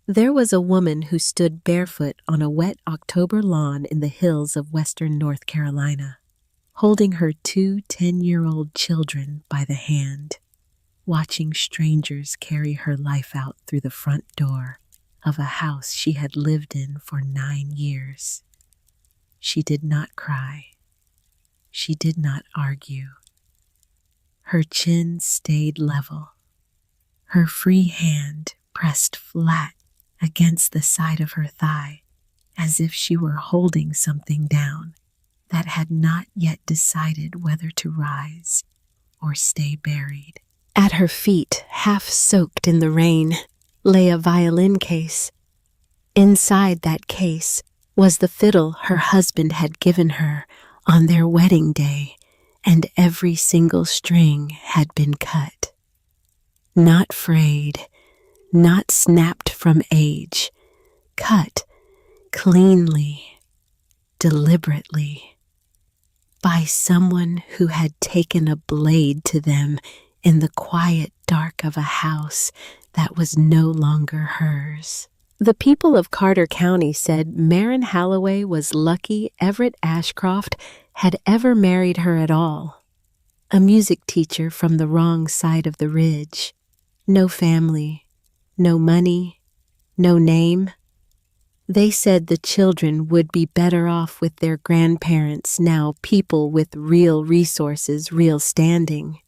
There was a woman who stood barefoot on a wet October lawn in the hills of western North Carolina, holding her two 10-year-old children by the hand, watching strangers carry her life out through the front door of a house she had lived in for 9 years. She did not cry. She did not argue. Her chin stayed level. Her free hand pressed flat against the side of her thigh, as if she were holding something down that had not yet decided whether to rise or stay buried. At her feet, half soaked in the rain, lay a violin case. Inside that case was the fiddle her husband had given her on their wedding day, and every single string had been cut. Not frayed, not snapped from age, cut cleanly, deliberately, by someone who had taken a blade to them in the quiet dark of a house that was no longer hers. The people of Carter County said Marin Holloway was lucky Everett Ashcroft had ever married her at all. A music teacher from the wrong side of the ridge. No family, no money, no name. They said the children would be better off with their grandparents, now people with real resources, real standing.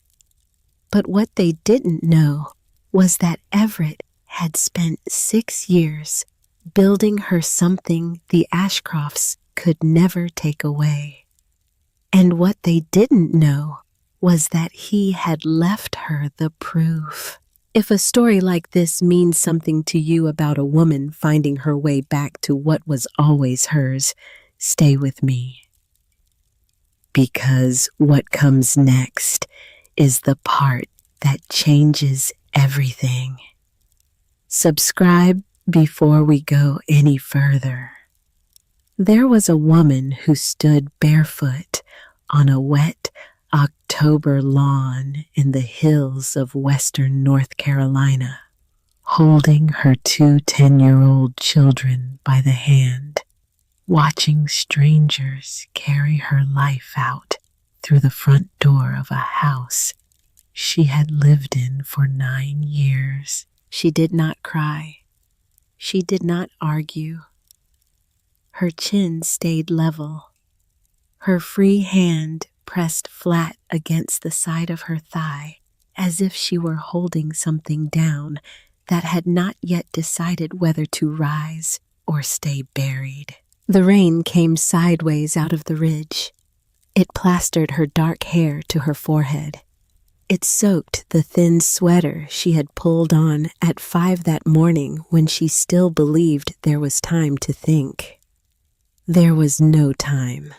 But what they didn't know was that Everett had spent 6 years building her something the Ashcrofts could never take away. And what they didn't know was that he had left her the proof. If a story like this means something to you about a woman finding her way back to what was always hers, stay with me. Because what comes next is the part that changes everything. Subscribe before we go any further. There was a woman who stood barefoot on a wet October lawn in the hills of western North Carolina, holding her two 10-year-old children by the hand, watching strangers carry her life out through the front door of a house she had lived in for 9 years. She did not cry. She did not argue. Her chin stayed level. Her free hand pressed flat against the side of her thigh, as if she were holding something down that had not yet decided whether to rise or stay buried. The rain came sideways out of the ridge. It plastered her dark hair to her forehead. It soaked the thin sweater she had pulled on at 5 that morning when she still believed there was time to think. There was no time.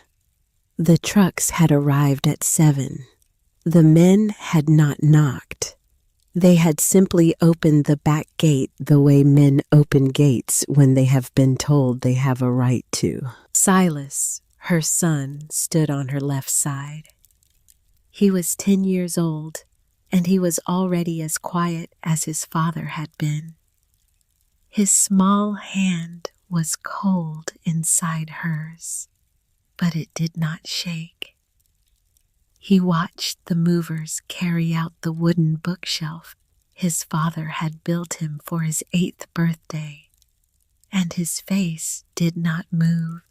The trucks had arrived at 7. The men had not knocked. They had simply opened the back gate the way men open gates when they have been told they have a right to. Silas, her son, stood on her left side. He was 10 years old, and he was already as quiet as his father had been. His small hand was cold inside hers, but it did not shake. He watched the movers carry out the wooden bookshelf his father had built him for his 8th birthday, and his face did not move,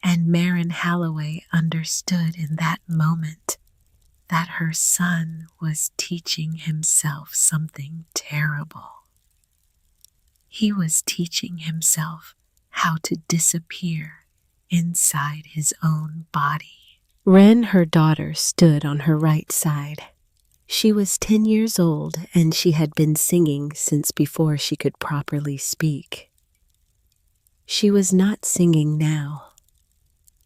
and Marin Holloway understood in that moment that her son was teaching himself something terrible. He was teaching himself how to disappear inside his own body. Wren, her daughter, stood on her right side. She was 10 years old, and she had been singing since before she could properly speak. She was not singing now.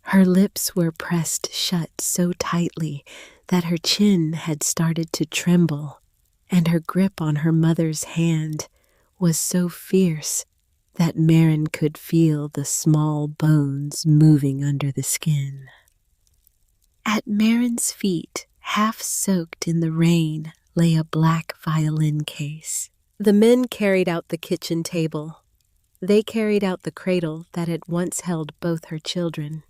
Her lips were pressed shut so tightly that her chin had started to tremble, and her grip on her mother's hand was so fierce that Marin could feel the small bones moving under the skin. At Marin's feet, half soaked in the rain, lay a black violin case. The men carried out the kitchen table. They carried out the cradle that had once held both her children.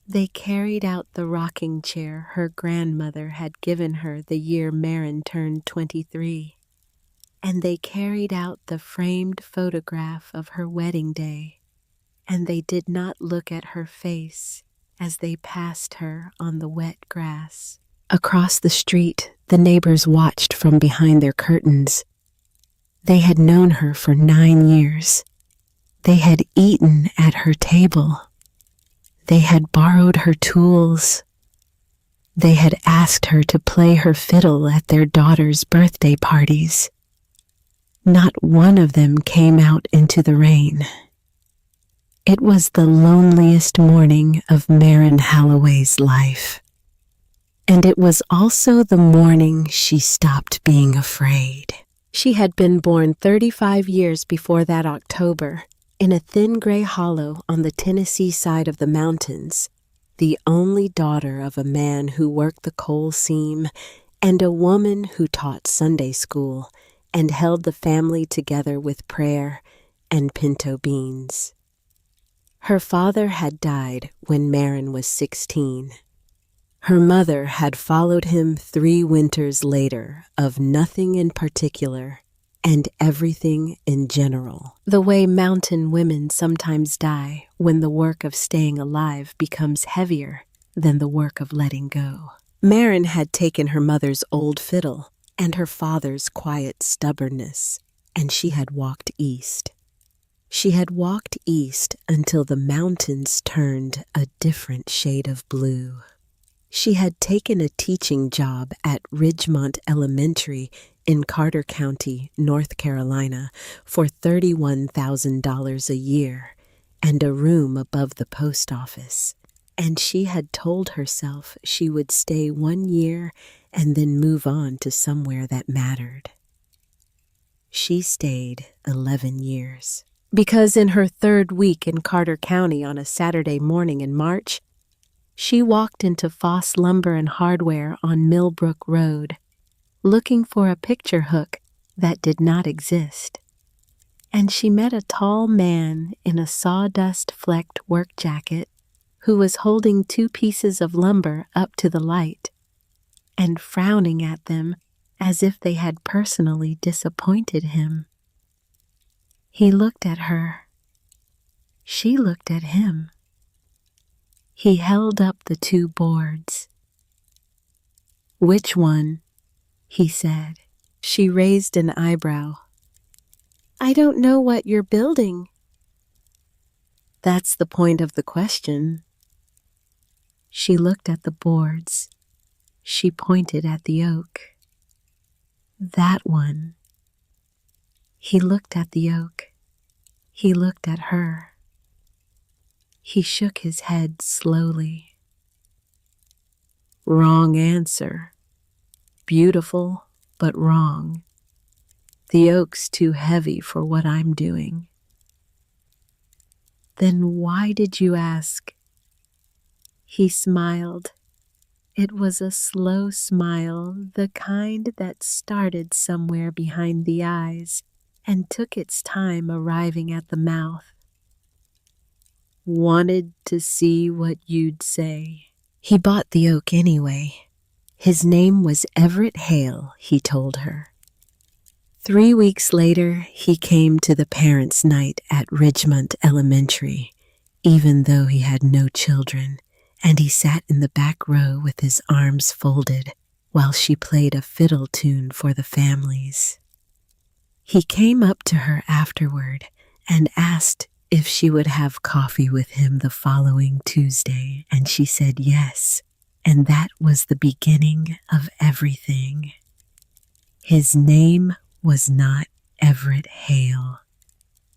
They carried out the rocking chair her grandmother had given her the year Marin turned 23. And they carried out the framed photograph of her wedding day. And they did not look at her face as they passed her on the wet grass. Across the street, the neighbors watched from behind their curtains. They had known her for 9 years. They had eaten at her table. They had borrowed her tools. They had asked her to play her fiddle at their daughter's birthday parties. Not one of them came out into the rain. It was the loneliest morning of Marin Holloway's life. And it was also the morning she stopped being afraid. She had been born 35 years before that October, in a thin gray hollow on the Tennessee side of the mountains, the only daughter of a man who worked the coal seam and a woman who taught Sunday school and held the family together with prayer and pinto beans. Her father had died when Marin was 16. Her mother had followed him 3 winters later of nothing in particular and everything in general. The way mountain women sometimes die when the work of staying alive becomes heavier than the work of letting go. Marin had taken her mother's old fiddle and her father's quiet stubbornness, and she had walked east. She had walked east until the mountains turned a different shade of blue. She had taken a teaching job at Ridgemont Elementary in Carter County, North Carolina, for $31,000 a year and a room above the post office. And she had told herself she would stay 1 year and then move on to somewhere that mattered. She stayed 11 years. Because in her 3rd week in Carter County on a Saturday morning in March, she walked into Foss Lumber and Hardware on Millbrook Road, looking for a picture hook that did not exist. And she met a tall man in a sawdust-flecked work jacket who was holding 2 pieces of lumber up to the light and frowning at them as if they had personally disappointed him. He looked at her. She looked at him. He held up the 2 boards. "Which one?" he said. She raised an eyebrow. "I don't know what you're building." "That's the point of the question." She looked at the boards. She pointed at the oak. "That one." He looked at the oak. He looked at her. He shook his head slowly. "Wrong answer. Beautiful, but wrong. The oak's too heavy for what I'm doing." "Then why did you ask?" He smiled. It was a slow smile, the kind that started somewhere behind the eyes and took its time arriving at the mouth. "Wanted to see what you'd say." He bought the oak anyway. His name was Everett Hale, he told her. 3 weeks later, he came to the parents' night at Ridgemont Elementary, even though he had no children, and he sat in the back row with his arms folded while she played a fiddle tune for the families. He came up to her afterward and asked if she would have coffee with him the following Tuesday, and she said yes, and that was the beginning of everything. His name was not Everett Hale.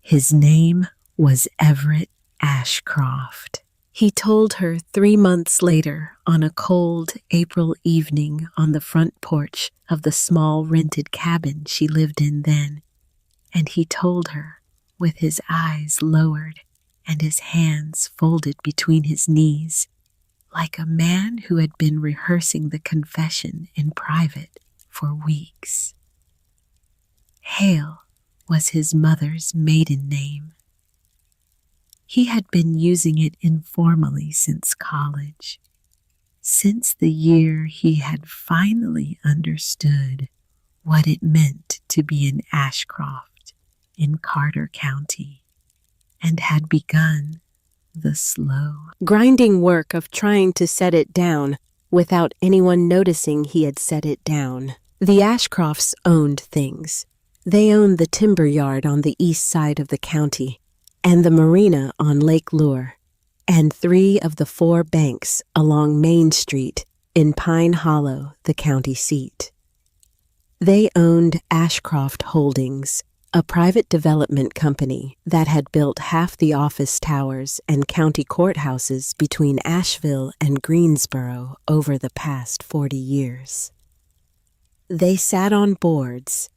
His name was Everett Ashcroft. He told her 3 months later on a cold April evening on the front porch of the small rented cabin she lived in then, and he told her with his eyes lowered and his hands folded between his knees, like a man who had been rehearsing the confession in private for weeks. Hale was his mother's maiden name. He had been using it informally since college, since the year he had finally understood what it meant to be in Ashcroft in Carter County, and had begun the slow, grinding work of trying to set it down without anyone noticing he had set it down. The Ashcrofts owned things. They owned the timber yard on the east side of the county, and the marina on Lake Lure, and 3 of the 4 banks along Main Street in Pine Hollow, the county seat. They owned Ashcroft Holdings, a private development company that had built half the office towers and county courthouses between Asheville and Greensboro over the past 40 years. They sat on boards.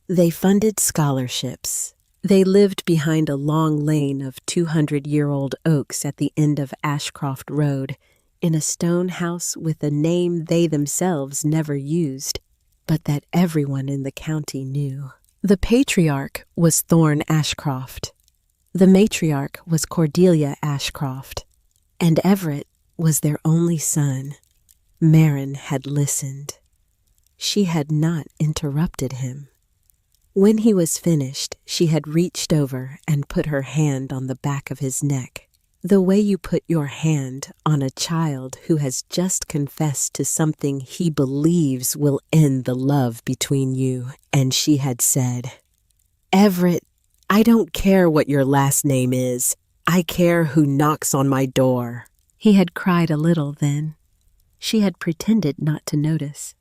They funded scholarships. They lived behind a long lane of 200-year-old oaks at the end of Ashcroft Road in a stone house with a name they themselves never used, but that everyone in the county knew. The patriarch was Thorne Ashcroft. The matriarch was Cordelia Ashcroft. And Everett was their only son. Marin had listened. She had not interrupted him. When he was finished, she had reached over and put her hand on the back of his neck, the way you put your hand on a child who has just confessed to something he believes will end the love between you, and she had said, "Everett, I don't care what your last name is. I care who knocks on my door." He had cried a little then. She had pretended not to notice.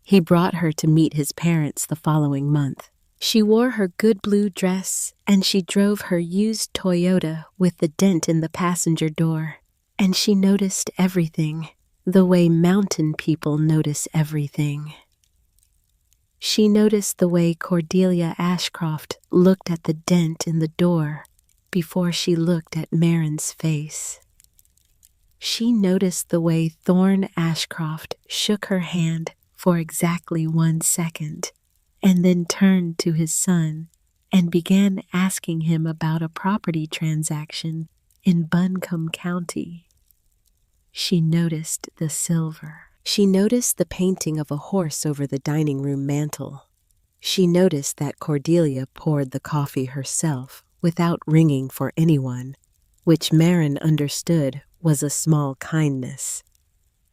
He brought her to meet his parents the following month. She wore her good blue dress, and she drove her used Toyota with the dent in the passenger door. And she noticed everything, the way mountain people notice everything. She noticed the way Cordelia Ashcroft looked at the dent in the door before she looked at Marin's face. She noticed the way Thorne Ashcroft shook her hand for exactly 1 second, and then turned to his son and began asking him about a property transaction in Buncombe County. She noticed the silver. She noticed the painting of a horse over the dining room mantel. She noticed that Cordelia poured the coffee herself without ringing for anyone, which Marin understood was a small kindness.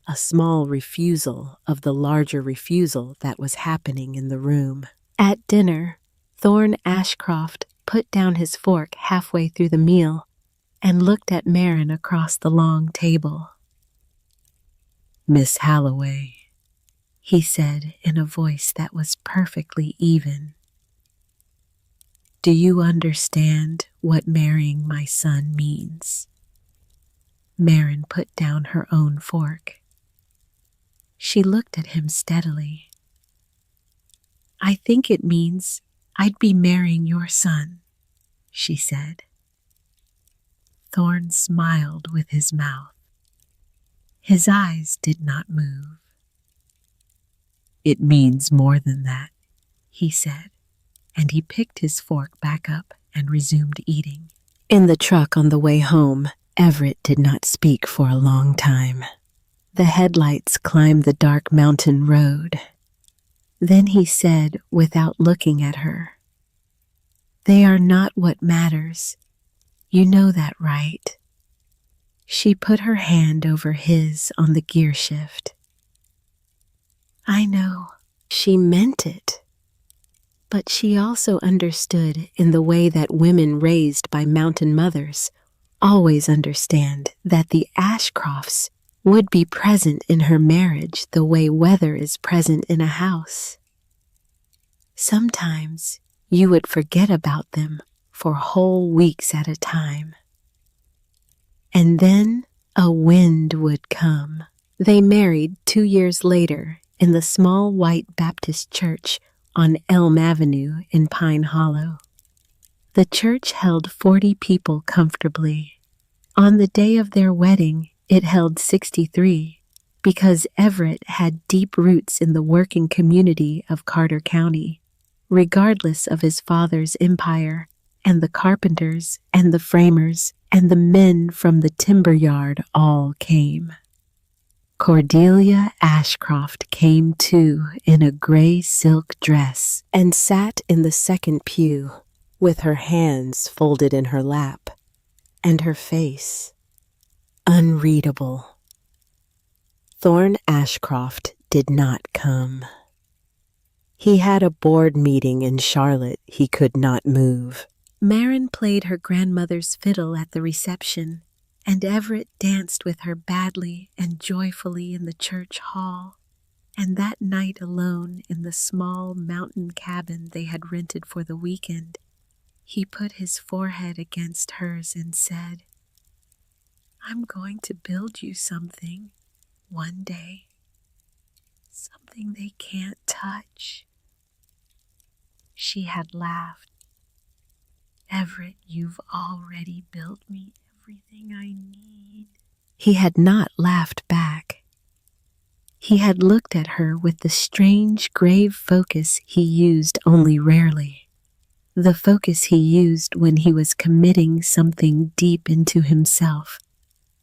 A small refusal of the larger refusal that was happening in the room. At dinner, Thorne Ashcroft put down his fork halfway through the meal and looked at Marin across the long table. "Miss Halloway," he said in a voice that was perfectly even, "do you understand what marrying my son means?" Marin put down her own fork. She looked at him steadily. "I think it means I'd be marrying your son," she said. Thorne smiled with his mouth. His eyes did not move. "It means more than that," he said, and he picked his fork back up and resumed eating. In the truck on the way home, Everett did not speak for a long time. The headlights climbed the dark mountain road. Then he said, without looking at her, "They are not what matters. You know that, right?" She put her hand over his on the gear shift. "I know." She meant it. But she also understood in the way that women raised by mountain mothers always understand that the Ashcrofts would be present in her marriage the way weather is present in a house. Sometimes you would forget about them for whole weeks at a time. And then a wind would come. They married 2 years later in the small white Baptist church on Elm Avenue in Pine Hollow. The church held 40 people comfortably. On the day of their wedding, it held 63 because Everett had deep roots in the working community of Carter County, regardless of his father's empire and the carpenters and the framers and the men from the timber yard all came. Cordelia Ashcroft came too in a gray silk dress and sat in the second pew with her hands folded in her lap and her face unreadable. Thorne Ashcroft did not come. He had a board meeting in Charlotte he could not move. Marin played her grandmother's fiddle at the reception, and Everett danced with her badly and joyfully in the church hall. And that night alone in the small mountain cabin they had rented for the weekend, he put his forehead against hers and said, "I'm going to build you something one day, something they can't touch." She had laughed. "Everett, you've already built me everything I need." He had not laughed back. He had looked at her with the strange, grave focus he used only rarely. The focus he used when he was committing something deep into himself,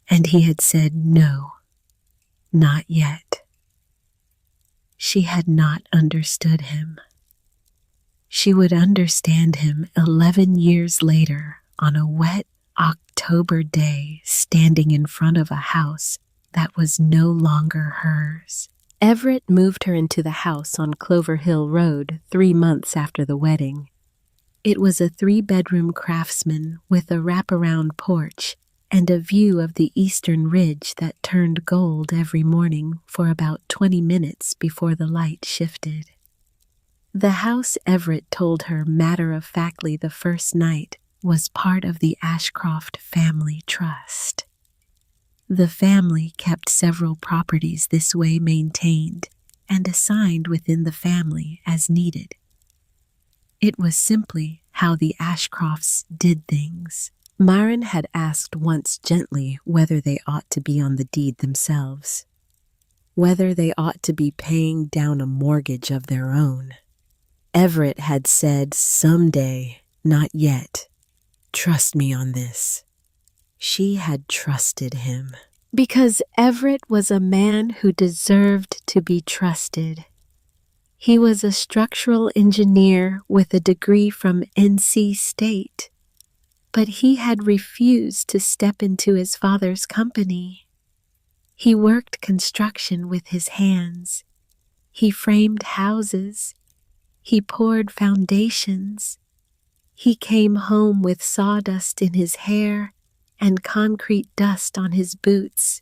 and he had said, "No, not yet." She had not understood him. She would understand him 11 years later on a wet October day standing in front of a house that was no longer hers. Everett moved her into the house on Clover Hill Road 3 months after the wedding. It was a 3-bedroom craftsman with a wraparound porch and a view of the eastern ridge that turned gold every morning for about 20 minutes before the light shifted. The house, Everett told her matter-of-factly the first night, was part of the Ashcroft family trust. The family kept several properties this way maintained and assigned within the family as needed. It was simply how the Ashcrofts did things. Myron had asked once gently whether they ought to be on the deed themselves, whether they ought to be paying down a mortgage of their own. Everett had said, "Someday, not yet. Trust me on this." She had trusted him because Everett was a man who deserved to be trusted. He was a structural engineer with a degree from NC State, but he had refused to step into his father's company. He worked construction with his hands. He framed houses. He poured foundations. He came home with sawdust in his hair and concrete dust on his boots,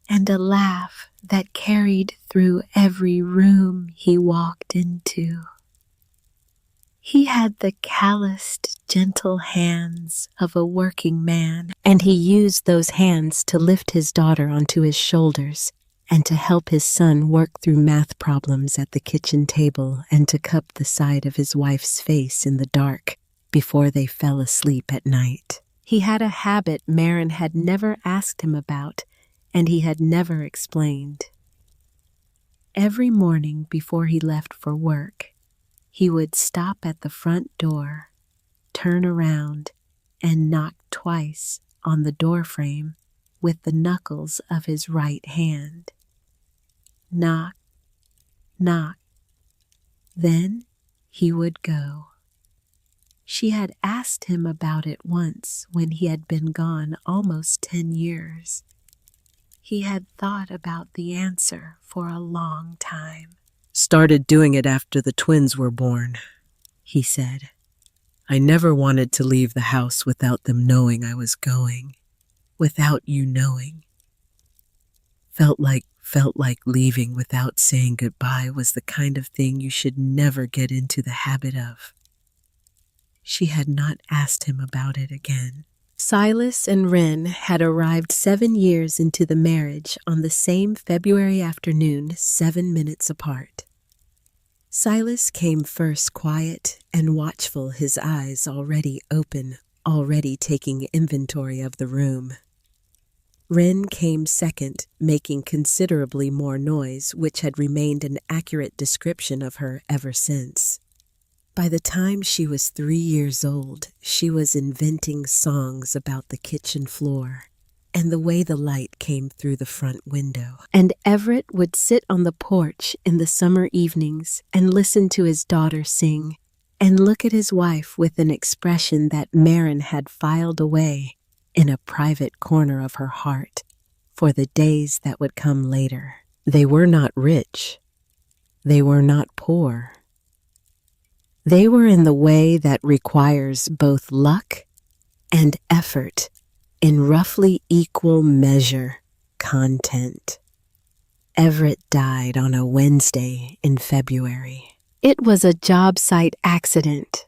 and a laugh that carried through every room he walked into. He had the calloused, gentle hands of a working man, and he used those hands to lift his daughter onto his shoulders and to help his son work through math problems at the kitchen table and to cup the side of his wife's face in the dark before they fell asleep at night. He had a habit Marin had never asked him about, and he had never explained. Every morning before he left for work, he would stop at the front door, turn around, and knock twice on the doorframe with the knuckles of his right hand. Knock, knock. Then he would go. She had asked him about it once when he had been gone almost 10 years. He had thought about the answer for a long time. "Started doing it after the twins were born," he said. "I never wanted to leave the house without them knowing I was going, without you knowing. Felt like leaving without saying goodbye was the kind of thing you should never get into the habit of." She had not asked him about it again. Silas and Wren had arrived 7 years into the marriage on the same February afternoon, 7 minutes apart. Silas came first, quiet and watchful, his eyes already open, already taking inventory of the room. Wren came second, making considerably more noise, which had remained an accurate description of her ever since. By the time she was 3 years old, she was inventing songs about the kitchen floor and the way the light came through the front window. And Everett would sit on the porch in the summer evenings and listen to his daughter sing and look at his wife with an expression that Marin had filed away in a private corner of her heart for the days that would come later. They were not rich. They were not poor. They were in the way that requires both luck and effort in roughly equal measure content. Everett died on a Wednesday in February. It was a job site accident,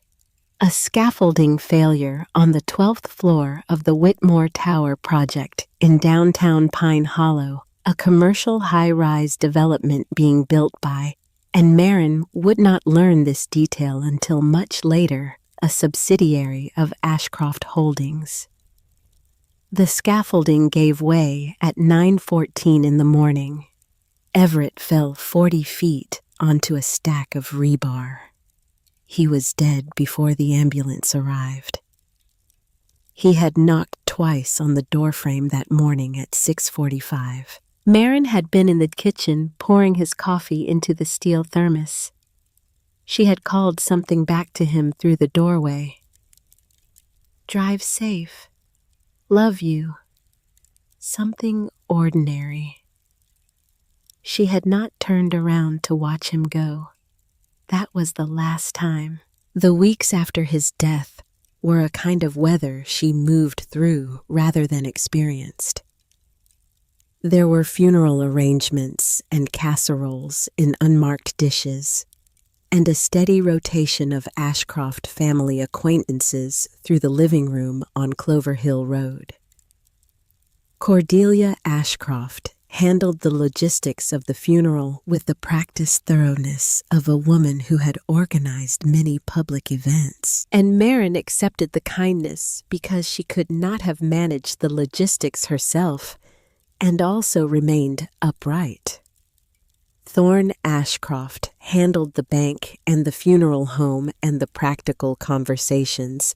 a scaffolding failure on the 12th floor of the Whitmore Tower project in downtown Pine Hollow, a commercial high-rise development being built by, and Marin would not learn this detail until much later, a subsidiary of Ashcroft Holdings. The scaffolding gave way at 9:14 in the morning. Everett fell 40 feet onto a stack of rebar. He was dead before the ambulance arrived. He had knocked twice on the doorframe that morning at 6:45. Marin had been in the kitchen pouring his coffee into the steel thermos. She had called something back to him through the doorway. "Drive safe. Love you." Something ordinary. She had not turned around to watch him go. That was the last time. The weeks after his death were a kind of weather she moved through rather than experienced. There were funeral arrangements and casseroles in unmarked dishes, and a steady rotation of Ashcroft family acquaintances through the living room on Clover Hill Road. Cordelia Ashcroft handled the logistics of the funeral with the practiced thoroughness of a woman who had organized many public events. And Marin accepted the kindness because she could not have managed the logistics herself and also remained upright. Thorne Ashcroft handled the bank and the funeral home and the practical conversations,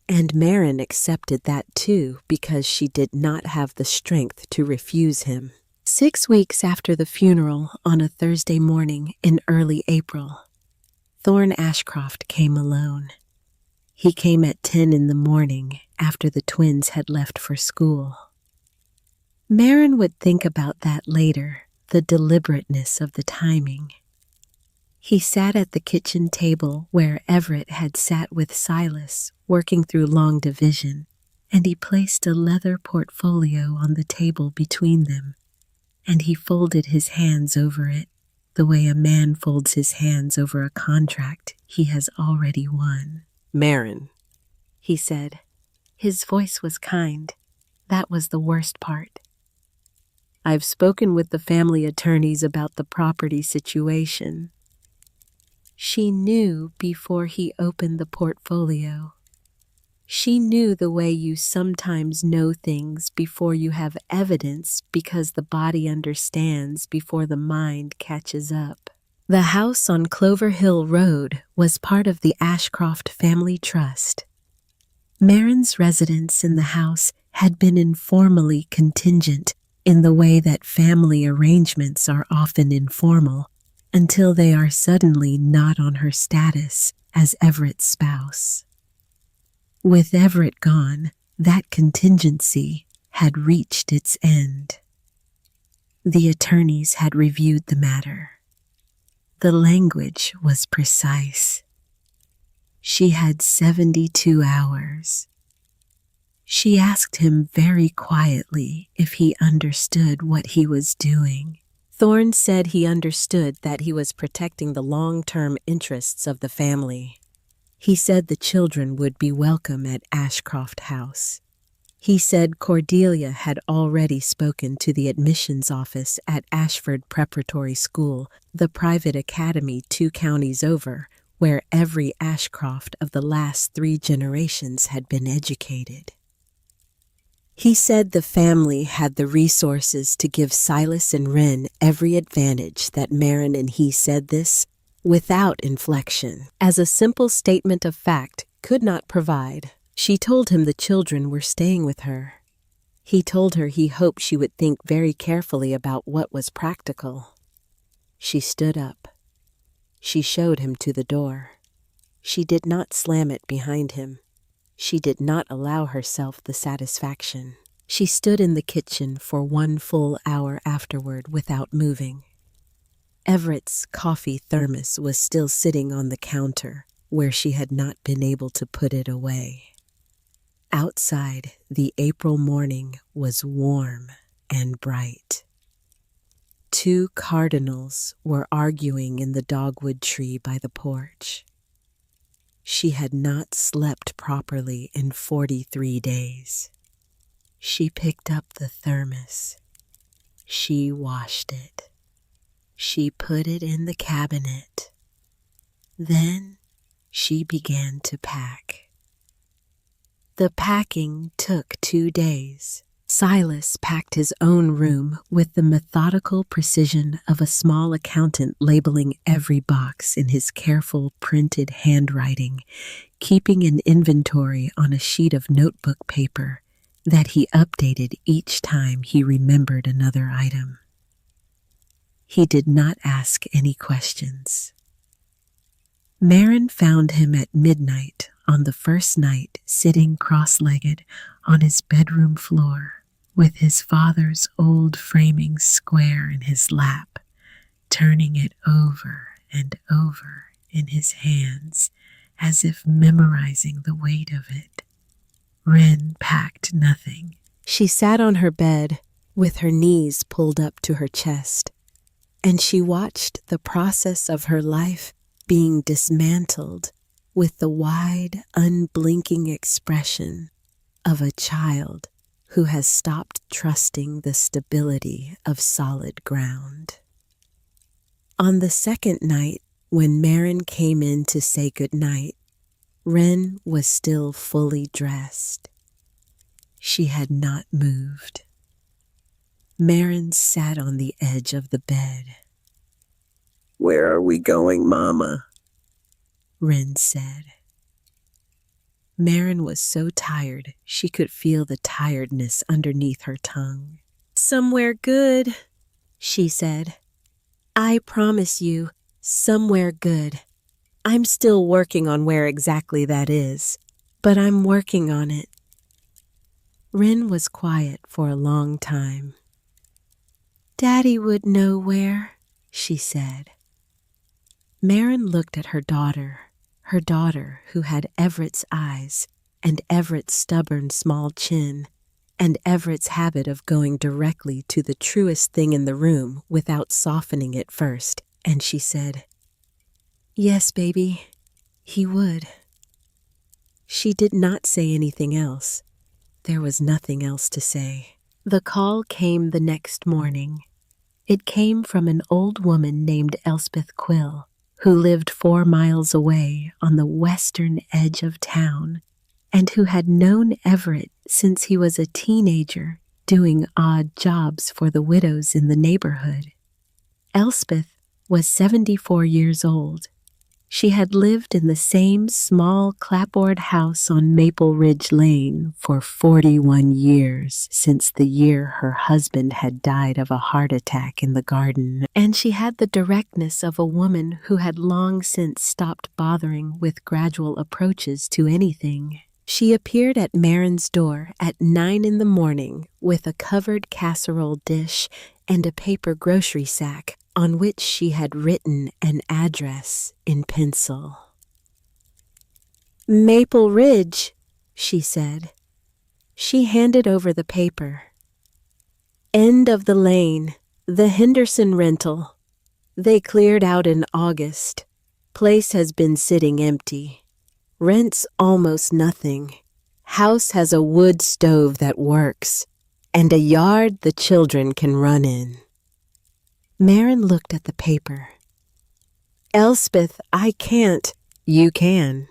and Marin accepted that too because she did not have the strength to refuse him. 6 weeks after the funeral, on a Thursday morning in early April, Thorne Ashcroft came alone. He came at 10 in the morning after the twins had left for school. Marin would think about that later, the deliberateness of the timing. He sat at the kitchen table where Everett had sat with Silas, working through long division, and he placed a leather portfolio on the table between them, and he folded his hands over it, the way a man folds his hands over a contract he has already won. "Marin," he said. His voice was kind. That was the worst part. "I've spoken with the family attorneys about the property situation." She knew before he opened the portfolio. She knew the way you sometimes know things before you have evidence because the body understands before the mind catches up. The house on Clover Hill Road was part of the Ashcroft Family Trust. Marin's residence in the house had been informally contingent in the way that family arrangements are often informal until they are suddenly not on her status as Everett's spouse. With Everett gone, that contingency had reached its end. The attorneys had reviewed the matter. The language was precise. She had 72 hours. She asked him very quietly if he understood what he was doing. Thorne said he understood that he was protecting the long-term interests of the family. He said the children would be welcome at Ashcroft House. He said Cordelia had already spoken to the admissions office at Ashford Preparatory School, the private academy 2 counties over, where every Ashcroft of the last 3 generations had been educated. He said the family had the resources to give Silas and Wren every advantage that Marin and he said this without inflection, as a simple statement of fact could not provide. She told him the children were staying with her. He told her he hoped she would think very carefully about what was practical. She stood up. She showed him to the door. She did not slam it behind him. She did not allow herself the satisfaction. She stood in the kitchen for 1 full hour afterward without moving. Everett's coffee thermos was still sitting on the counter where she had not been able to put it away. Outside, the April morning was warm and bright. 2 cardinals were arguing in the dogwood tree by the porch. She had not slept properly in 43 days. She picked up the thermos. She washed it. She put it in the cabinet. Then she began to pack. The packing took 2 days. Silas packed his own room with the methodical precision of a small accountant, labeling every box in his careful printed handwriting, keeping an inventory on a sheet of notebook paper that he updated each time he remembered another item. He did not ask any questions. Marin found him at midnight on the first night, sitting cross-legged on his bedroom floor with his father's old framing square in his lap, turning it over and over in his hands as if memorizing the weight of it. Wren packed nothing. She sat on her bed with her knees pulled up to her chest, and she watched the process of her life being dismantled with the wide, unblinking expression of a child who has stopped trusting the stability of solid ground. On the second night, when Marin came in to say goodnight, Wren was still fully dressed. She had not moved. Marin sat on the edge of the bed. "Where are we going, Mama?" Wren said. Marin was so tired she could feel the tiredness underneath her tongue. "Somewhere good," she said. "I promise you, somewhere good. I'm still working on where exactly that is, but I'm working on it." Wren was quiet for a long time. "Daddy would know where," she said. Marin looked at her daughter who had Everett's eyes and Everett's stubborn small chin and Everett's habit of going directly to the truest thing in the room without softening it first, and she said, "Yes, baby, he would." She did not say anything else. There was nothing else to say. The call came the next morning. It came from an old woman named Elspeth Quill, who lived 4 miles away on the western edge of town, and who had known Everett since he was a teenager doing odd jobs for the widows in the neighborhood. Elspeth was 74 years old. She had lived in the same small clapboard house on Maple Ridge Lane for 41 years since the year her husband had died of a heart attack in the garden, and she had the directness of a woman who had long since stopped bothering with gradual approaches to anything. She appeared at Marin's door at 9 in the morning with a covered casserole dish and a paper grocery sack on which she had written an address in pencil. "Maple Ridge," she said. She handed over the paper. "End of the lane, the Henderson rental. They cleared out in August. Place has been sitting empty. Rent's almost nothing. House has a wood stove that works, and a yard the children can run in." Marin looked at the paper. "Elspeth, I can't." "You can."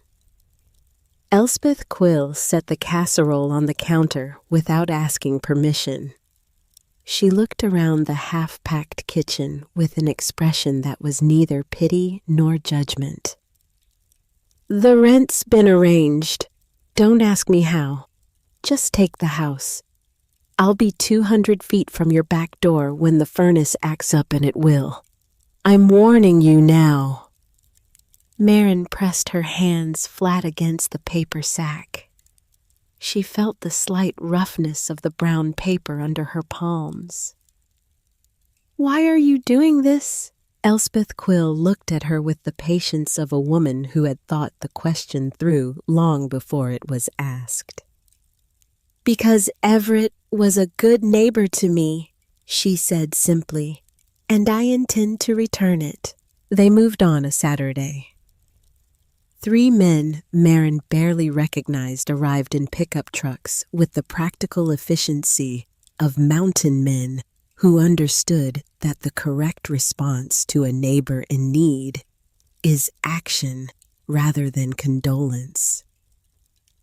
Elspeth Quill set the casserole on the counter without asking permission. She looked around the half-packed kitchen with an expression that was neither pity nor judgment. "The rent's been arranged. Don't ask me how. Just take the house. I'll be 200 feet from your back door when the furnace acts up, and it will. I'm warning you now." Marin pressed her hands flat against the paper sack. She felt the slight roughness of the brown paper under her palms. "Why are you doing this?" Elspeth Quill looked at her with the patience of a woman who had thought the question through long before it was asked. "Because Everett was a good neighbor to me," she said simply, "and I intend to return it." They moved on a Saturday. 3 men Marin barely recognized arrived in pickup trucks with the practical efficiency of mountain men who understood that the correct response to a neighbor in need is action rather than condolence.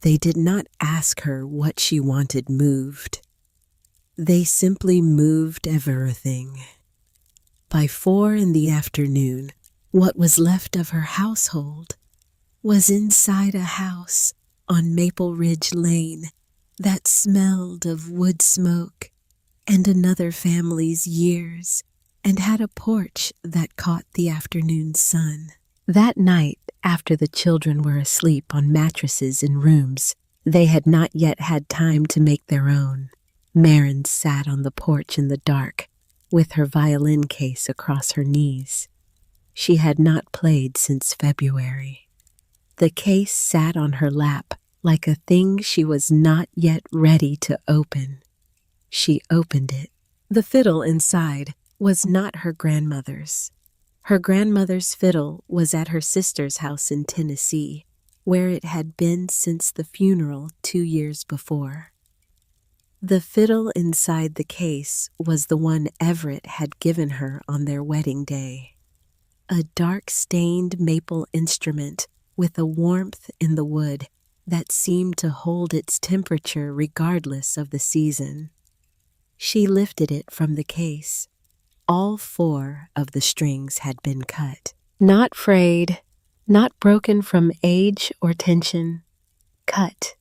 They did not ask her what she wanted moved. They simply moved everything. By 4 in the afternoon, what was left of her household was inside a house on Maple Ridge Lane that smelled of wood smoke and another family's years and had a porch that caught the afternoon sun. That night, after the children were asleep on mattresses in rooms they had not yet had time to make their own, Marin sat on the porch in the dark with her violin case across her knees. She had not played since February. The case sat on her lap like a thing she was not yet ready to open. She opened it. The fiddle inside was not her grandmother's. Her grandmother's fiddle was at her sister's house in Tennessee, where it had been since the funeral 2 years before. The fiddle inside the case was the one Everett had given her on their wedding day. A dark-stained maple instrument with a warmth in the wood that seemed to hold its temperature regardless of the season. She lifted it from the case. All 4 of the strings had been cut. Not frayed, not broken from age or tension. Cut,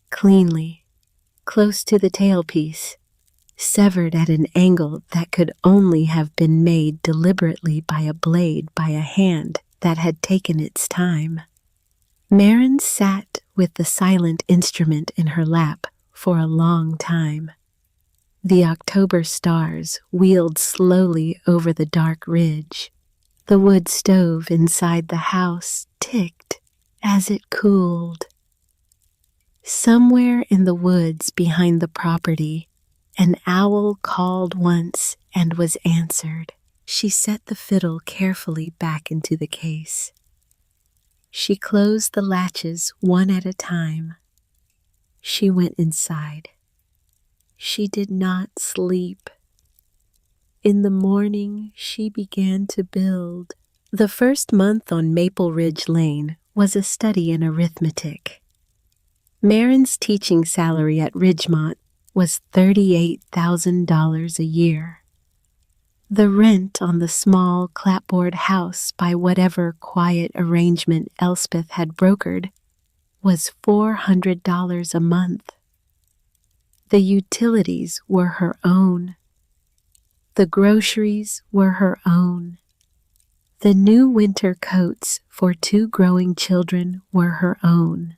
cleanly, close to the tailpiece, severed at an angle that could only have been made deliberately by a blade by a hand that had taken its time. Marin sat with the silent instrument in her lap for a long time. The October stars wheeled slowly over the dark ridge. The wood stove inside the house ticked as it cooled. Somewhere in the woods behind the property, an owl called once and was answered. She set the fiddle carefully back into the case. She closed the latches one at a time. She went inside. She did not sleep. In the morning, she began to build. The first month on Maple Ridge Lane was a study in arithmetic. Marin's teaching salary at Ridgemont was $38,000 a year. The rent on the small clapboard house by whatever quiet arrangement Elspeth had brokered was $400 a month. The utilities were her own. The groceries were her own. The new winter coats for 2 growing children were her own.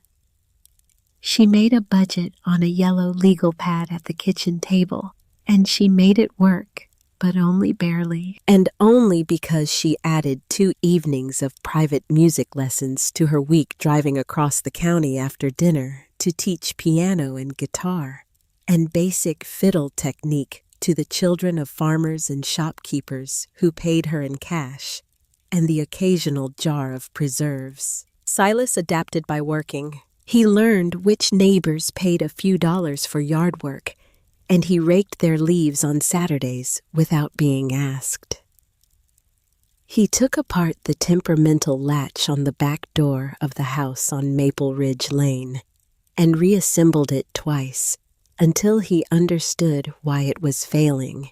She made a budget on a yellow legal pad at the kitchen table, and she made it work, but only barely, and only because she added 2 evenings of private music lessons to her week driving across the county after dinner to teach piano and guitar and basic fiddle technique to the children of farmers and shopkeepers who paid her in cash, and the occasional jar of preserves. Silas adapted by working. He learned which neighbors paid a few dollars for yard work, and he raked their leaves on Saturdays without being asked. He took apart the temperamental latch on the back door of the house on Maple Ridge Lane and reassembled it twice, until he understood why it was failing.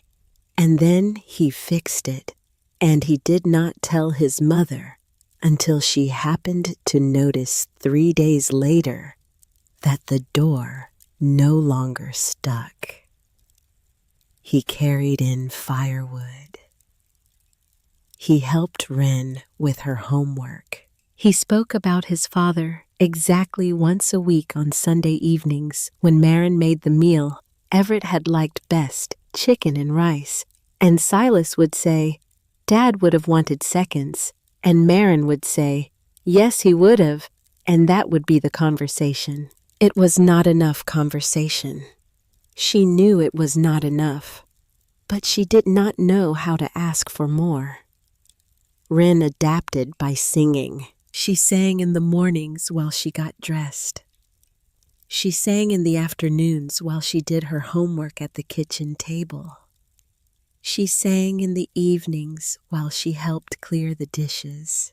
And then he fixed it, and he did not tell his mother until she happened to notice 3 days later that the door no longer stuck. He carried in firewood. He helped Wren with her homework. He spoke about his father exactly once a week on Sunday evenings when Marin made the meal Everett had liked best, chicken and rice, and Silas would say, "Dad would have wanted seconds," and Marin would say, "Yes, he would have," and that would be the conversation. It was not enough conversation. She knew it was not enough, but she did not know how to ask for more. Wren adapted by singing. She sang in the mornings while she got dressed. She sang in the afternoons while she did her homework at the kitchen table. She sang in the evenings while she helped clear the dishes.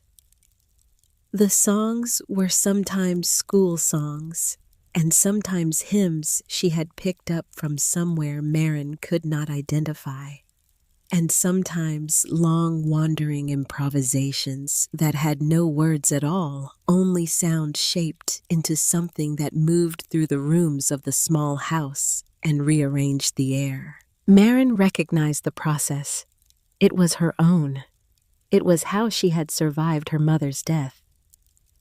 The songs were sometimes school songs, and sometimes hymns she had picked up from somewhere Marin could not identify, and sometimes long wandering improvisations that had no words at all, only sound shaped into something that moved through the rooms of the small house and rearranged the air. Marin recognized the process. It was her own. It was how she had survived her mother's death.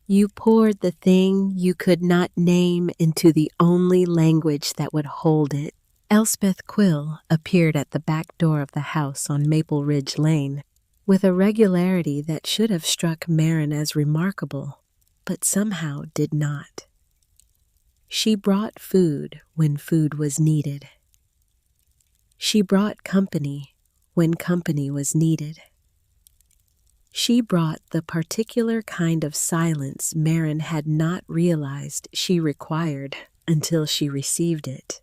You poured the thing you could not name into the only language that would hold it. Elspeth Quill appeared at the back door of the house on Maple Ridge Lane with a regularity that should have struck Marin as remarkable, but somehow did not. She brought food when food was needed. She brought company when company was needed. She brought the particular kind of silence Marin had not realized she required until she received it.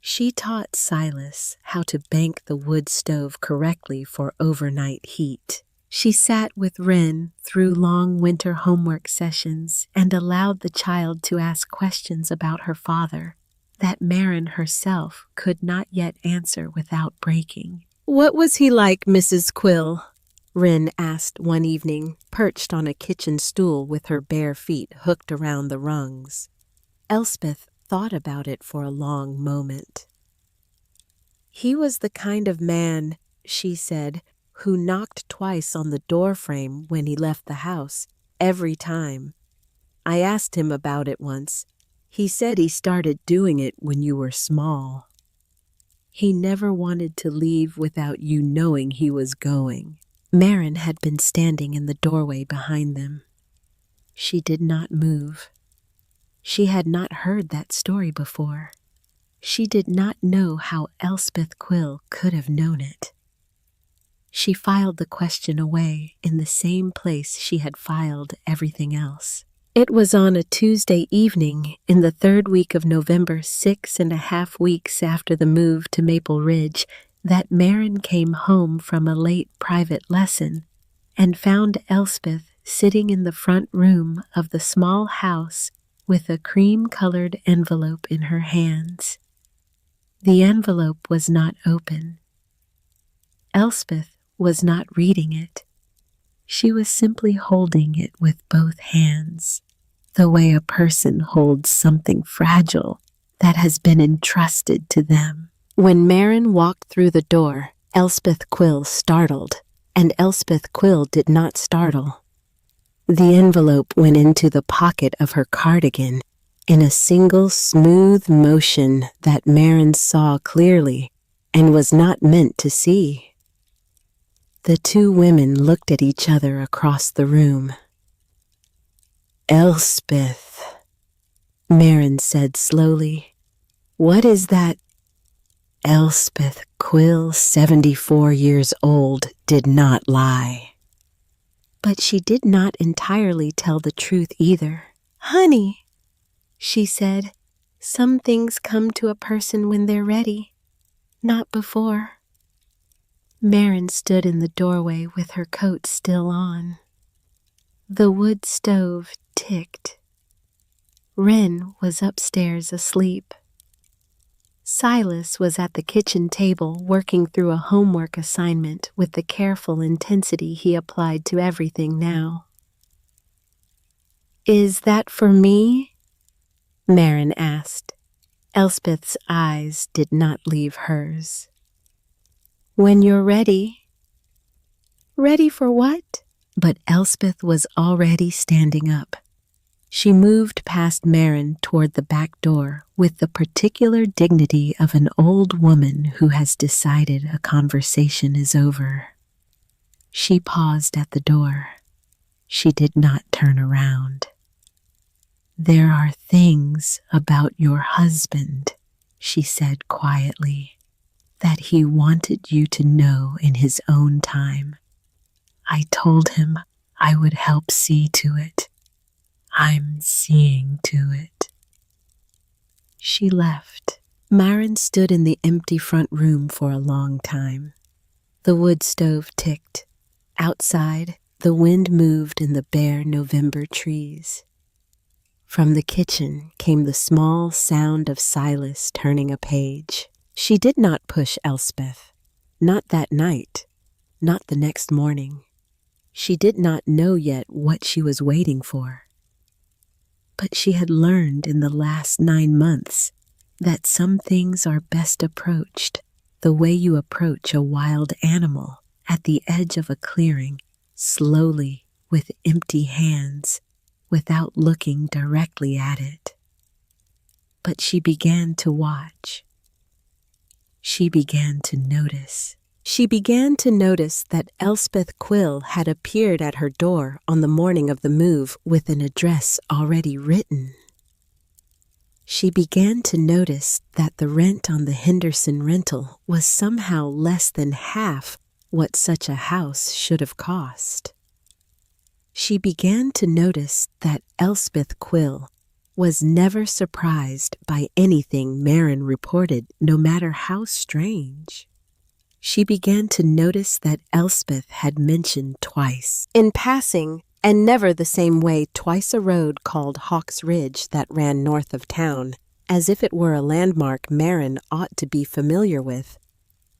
She taught Silas how to bank the wood stove correctly for overnight heat. She sat with Wren through long winter homework sessions and allowed the child to ask questions about her father that Marin herself could not yet answer without breaking. "What was he like, Mrs. Quill?" Wren asked one evening, perched on a kitchen stool with her bare feet hooked around the rungs. Elspeth thought about it for a long moment. "He was the kind of man," she said, "who knocked twice on the doorframe when he left the house, every time. I asked him about it once. He said he started doing it when you were small. He never wanted to leave without you knowing he was going." Marin had been standing in the doorway behind them. She did not move. She had not heard that story before. She did not know how Elspeth Quill could have known it. She filed the question away in the same place she had filed everything else. It was on a Tuesday evening in the 3rd week of November, 6.5 weeks after the move to Maple Ridge, that Marin came home from a late private lesson and found Elspeth sitting in the front room of the small house with a cream-colored envelope in her hands. The envelope was not open. Elspeth was not reading it. She was simply holding it with both hands, the way a person holds something fragile that has been entrusted to them. When Marin walked through the door, Elspeth Quill startled, and Elspeth Quill did not startle. The envelope went into the pocket of her cardigan in a single smooth motion that Marin saw clearly and was not meant to see. The two women looked at each other across the room. "Elspeth," Marin said slowly, "what is that?" Elspeth Quill, 74 years old, did not lie. But she did not entirely tell the truth either. "Honey," she said, "some things come to a person when they're ready, not before." Marin stood in the doorway with her coat still on. The wood stove ticked. Wren was upstairs asleep. Silas was at the kitchen table working through a homework assignment with the careful intensity he applied to everything now. "Is that for me?" Marin asked. Elspeth's eyes did not leave hers. "When you're ready." "Ready for what?" But Elspeth was already standing up. She moved past Marin toward the back door with the particular dignity of an old woman who has decided a conversation is over. She paused at the door. She did not turn around. "There are things about your husband," she said quietly, "that he wanted you to know in his own time. I told him I would help see to it. I'm seeing to it." She left. Marin stood in the empty front room for a long time. The wood stove ticked. Outside, the wind moved in the bare November trees. From the kitchen came the small sound of Silas turning a page. She did not push Elspeth. Not that night. Not the next morning. She did not know yet what she was waiting for. But she had learned in the last 9 months that some things are best approached the way you approach a wild animal at the edge of a clearing, slowly, with empty hands, without looking directly at it. But she began to watch. She began to notice. She began to notice that Elspeth Quill had appeared at her door on the morning of the move with an address already written. She began to notice that the rent on the Henderson rental was somehow less than half what such a house should have cost. She began to notice that Elspeth Quill was never surprised by anything Marin reported, no matter how strange. She began to notice that Elspeth had mentioned twice, in passing, and never the same way, twice a road called Hawks Ridge that ran north of town, as if it were a landmark Marin ought to be familiar with,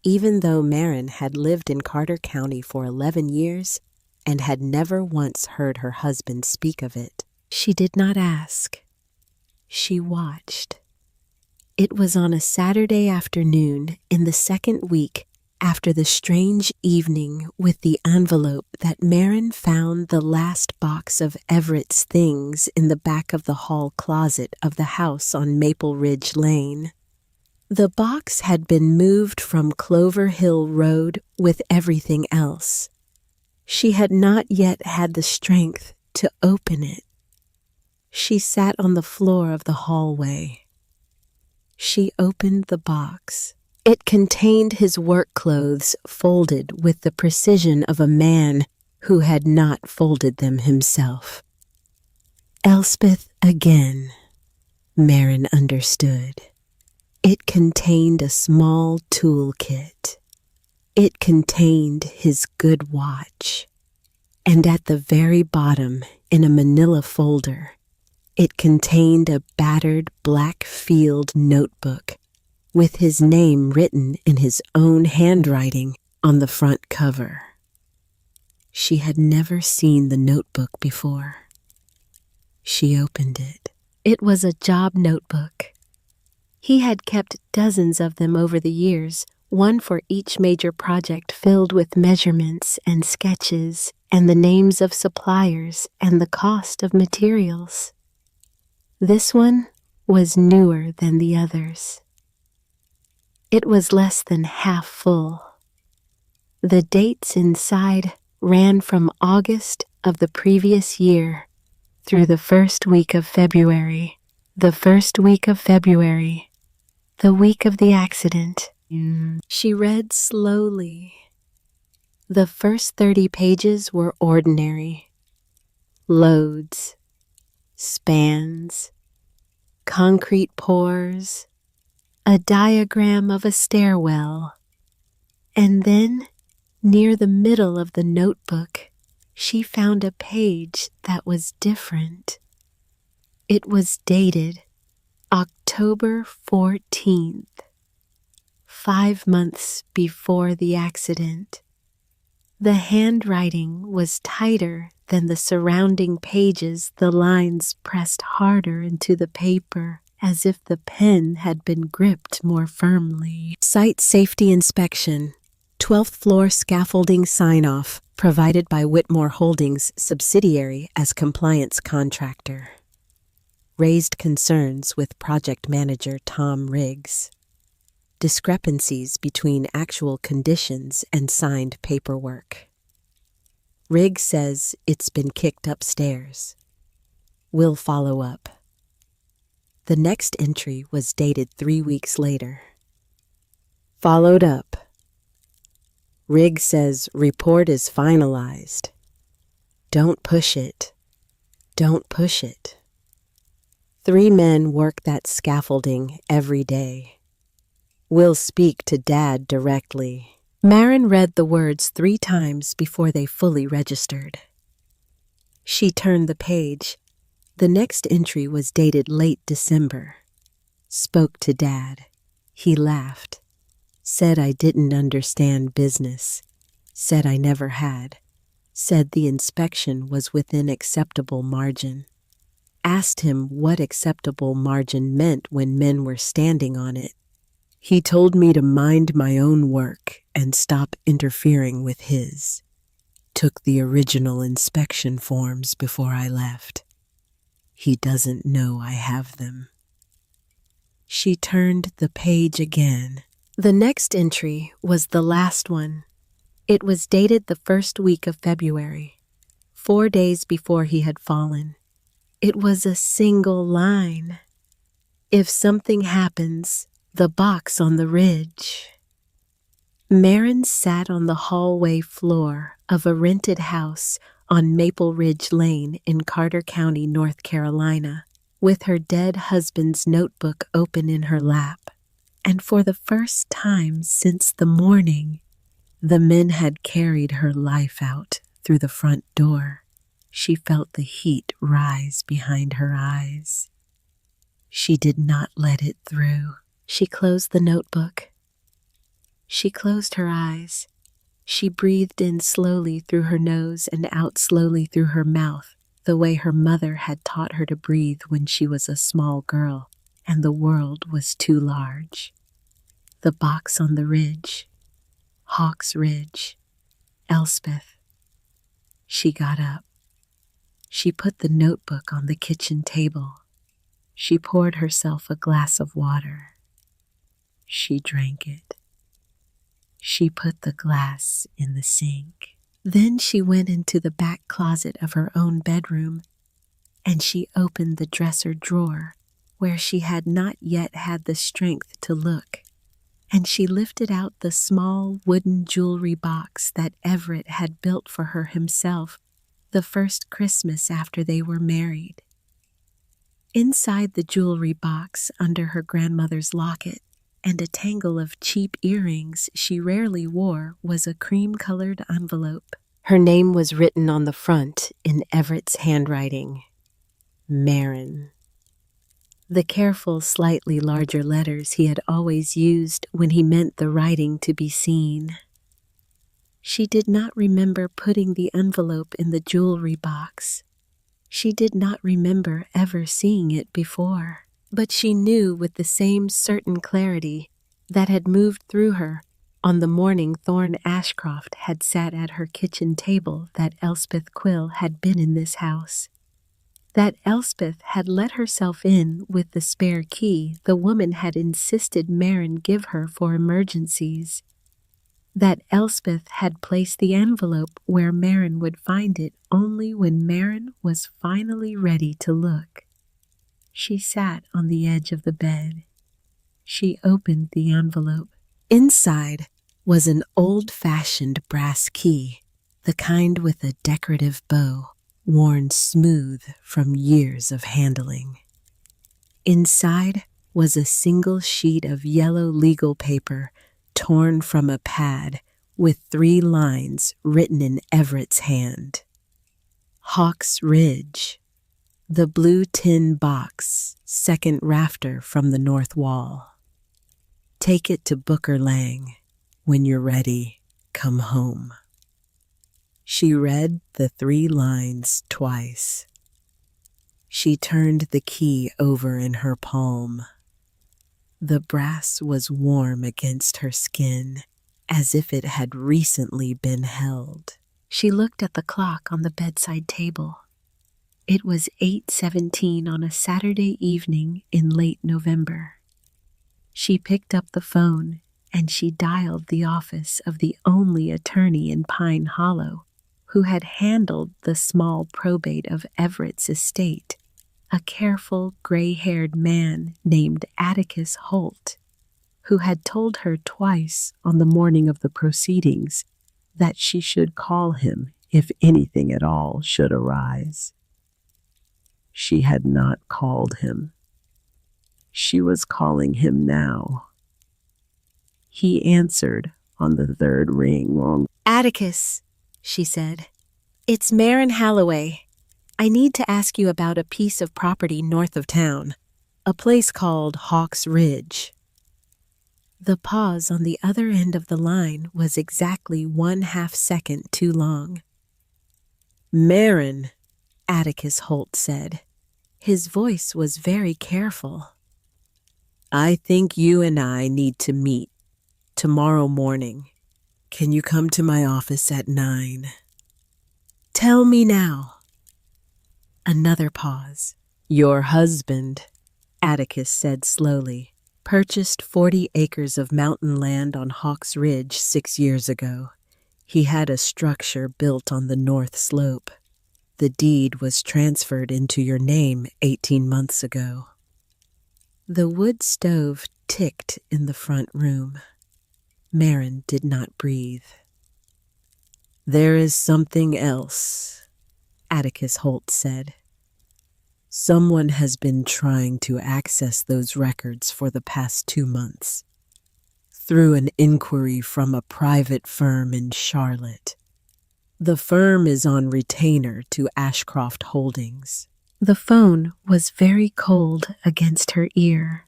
even though Marin had lived in Carter County for 11 years and had never once heard her husband speak of it. She did not ask. She watched. It was on a Saturday afternoon in the second week after the strange evening with the envelope that Marin found the last box of Everett's things in the back of the hall closet of the house on Maple Ridge Lane. The box had been moved from Clover Hill Road with everything else. She had not yet had the strength to open it. She sat on the floor of the hallway. She opened the box. It contained his work clothes folded with the precision of a man who had not folded them himself. Elspeth again, Marin understood. It contained a small toolkit. It contained his good watch. And at the very bottom, in a manila folder, it contained a battered black field notebook with his name written in his own handwriting on the front cover. She had never seen the notebook before. She opened it. It was a job notebook. He had kept dozens of them over the years, one for each major project, filled with measurements and sketches and the names of suppliers and the cost of materials. This one was newer than the others. It was less than half full. The dates inside ran from August of the previous year through the first week of February, the first week of February, the week of the accident. She read slowly. The first 30 pages were ordinary. Loads, spans, concrete pours, a diagram of a stairwell. And then, near the middle of the notebook, she found a page that was different. It was dated October 14th. 5 months before the accident. The handwriting was tighter than the surrounding pages. The lines pressed harder into the paper, as if the pen had been gripped more firmly. Site safety inspection. 12th floor scaffolding sign-off, provided by Whitmore Holdings subsidiary as compliance contractor. Raised concerns with project manager Tom Riggs. Discrepancies between actual conditions and signed paperwork. Riggs says it's been kicked upstairs. We'll follow up. The next entry was dated 3 weeks later. Followed up. Riggs says report is finalized. Don't push it. Don't push it. 3 men work that scaffolding every day. We'll speak to Dad directly. Maren read the words 3 times before they fully registered. She turned the page. The next entry was dated late December. Spoke to Dad. He laughed. Said I didn't understand business. Said I never had. Said the inspection was within acceptable margin. Asked him what acceptable margin meant when men were standing on it. He told me to mind my own work and stop interfering with his. Took the original inspection forms before I left. He doesn't know I have them. She turned the page again. The next entry was the last one. It was dated the first week of February, 4 days before he had fallen. It was a single line. If something happens, the box on the ridge. Maren sat on the hallway floor of a rented house on Maple Ridge Lane in Carter County, North Carolina, with her dead husband's notebook open in her lap. And for the first time since the morning, the men had carried her life out through the front door. She felt the heat rise behind her eyes. She did not let it through. She closed the notebook. She closed her eyes. She breathed in slowly through her nose and out slowly through her mouth, the way her mother had taught her to breathe when she was a small girl and the world was too large. The box on the ridge. Hawks Ridge. Elspeth. She got up. She put the notebook on the kitchen table. She poured herself a glass of water. She drank it. She put the glass in the sink. Then she went into the back closet of her own bedroom, and she opened the dresser drawer where she had not yet had the strength to look, and she lifted out the small wooden jewelry box that Everett had built for her himself the first Christmas after they were married. Inside the jewelry box, under her grandmother's locket, and a tangle of cheap earrings she rarely wore, was a cream-colored envelope. Her name was written on the front in Everett's handwriting. Maren. The careful, slightly larger letters he had always used when he meant the writing to be seen. She did not remember putting the envelope in the jewelry box. She did not remember ever seeing it before. But she knew with the same certain clarity that had moved through her on the morning Thorne Ashcroft had sat at her kitchen table that Elspeth Quill had been in this house. That Elspeth had let herself in with the spare key the woman had insisted Maren give her for emergencies. That Elspeth had placed the envelope where Maren would find it only when Maren was finally ready to look. She sat on the edge of the bed. She opened the envelope. Inside was an old-fashioned brass key, the kind with a decorative bow, worn smooth from years of handling. Inside was a single sheet of yellow legal paper torn from a pad with 3 lines written in Everett's hand. Hawks Ridge. The blue tin box, second rafter from the north wall. Take it to Booker Lang. When you're ready, come home. She read the 3 lines twice. She turned the key over in her palm. The brass was warm against her skin, as if it had recently been held. She looked at the clock on the bedside table. It was 8:17 on a Saturday evening in late November. She picked up the phone and she dialed the office of the only attorney in Pine Hollow who had handled the small probate of Everett's estate, a careful, gray-haired man named Atticus Holt, who had told her twice on the morning of the proceedings that she should call him if anything at all should arise. She had not called him. She was calling him now. He answered on the 3rd ring. Atticus, she said. It's Marin Halloway. I need to ask you about a piece of property north of town, a place called Hawk's Ridge. The pause on the other end of the line was exactly 1/2 second too long. Marin, Atticus Holt said. His voice was very careful. I think you and I need to meet tomorrow morning. Can you come to my office at 9? Tell me now. Another pause. Your husband, Atticus said slowly, purchased 40 acres of mountain land on Hawk's Ridge 6 years ago. He had a structure built on the north slope. The deed was transferred into your name 18 months ago. The wood stove ticked in the front room. Marin did not breathe. There is something else, Atticus Holt said. Someone has been trying to access those records for the past 2 months. Through an inquiry from a private firm in Charlotte. The firm is on retainer to Ashcroft Holdings. The phone was very cold against her ear.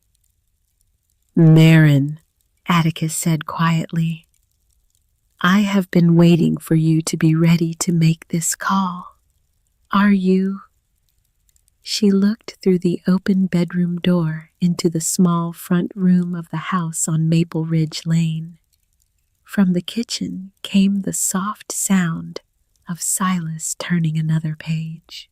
Marin, Atticus said quietly, I have been waiting for you to be ready to make this call. Are you? She looked through the open bedroom door into the small front room of the house on Maple Ridge Lane. From the kitchen came the soft sound of Silas turning another page.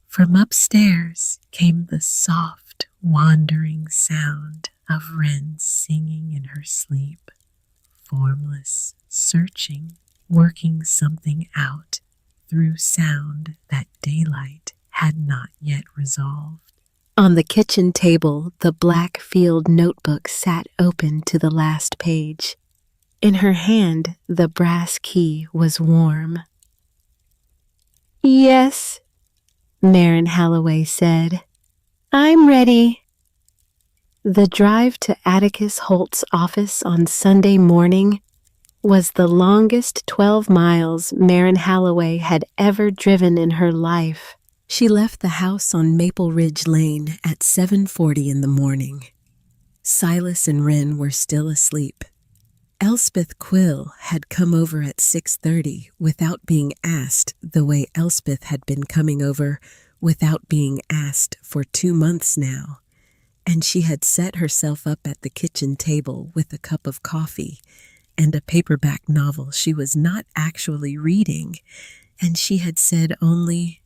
From upstairs came the soft, wandering sound of Wren singing in her sleep, formless, searching, working something out through sound that daylight had not yet resolved. On the kitchen table, the black field notebook sat open to the last page. In her hand, the brass key was warm. Yes, Marin Halloway said. I'm ready. The drive to Atticus Holt's office on Sunday morning was the longest 12 miles Marin Halloway had ever driven in her life. She left the house on Maple Ridge Lane at 7:40 in the morning. Silas and Wren were still asleep. Elspeth Quill had come over at 6:30 without being asked, the way Elspeth had been coming over without being asked for 2 months now, and she had set herself up at the kitchen table with a cup of coffee and a paperback novel she was not actually reading, and she had said only,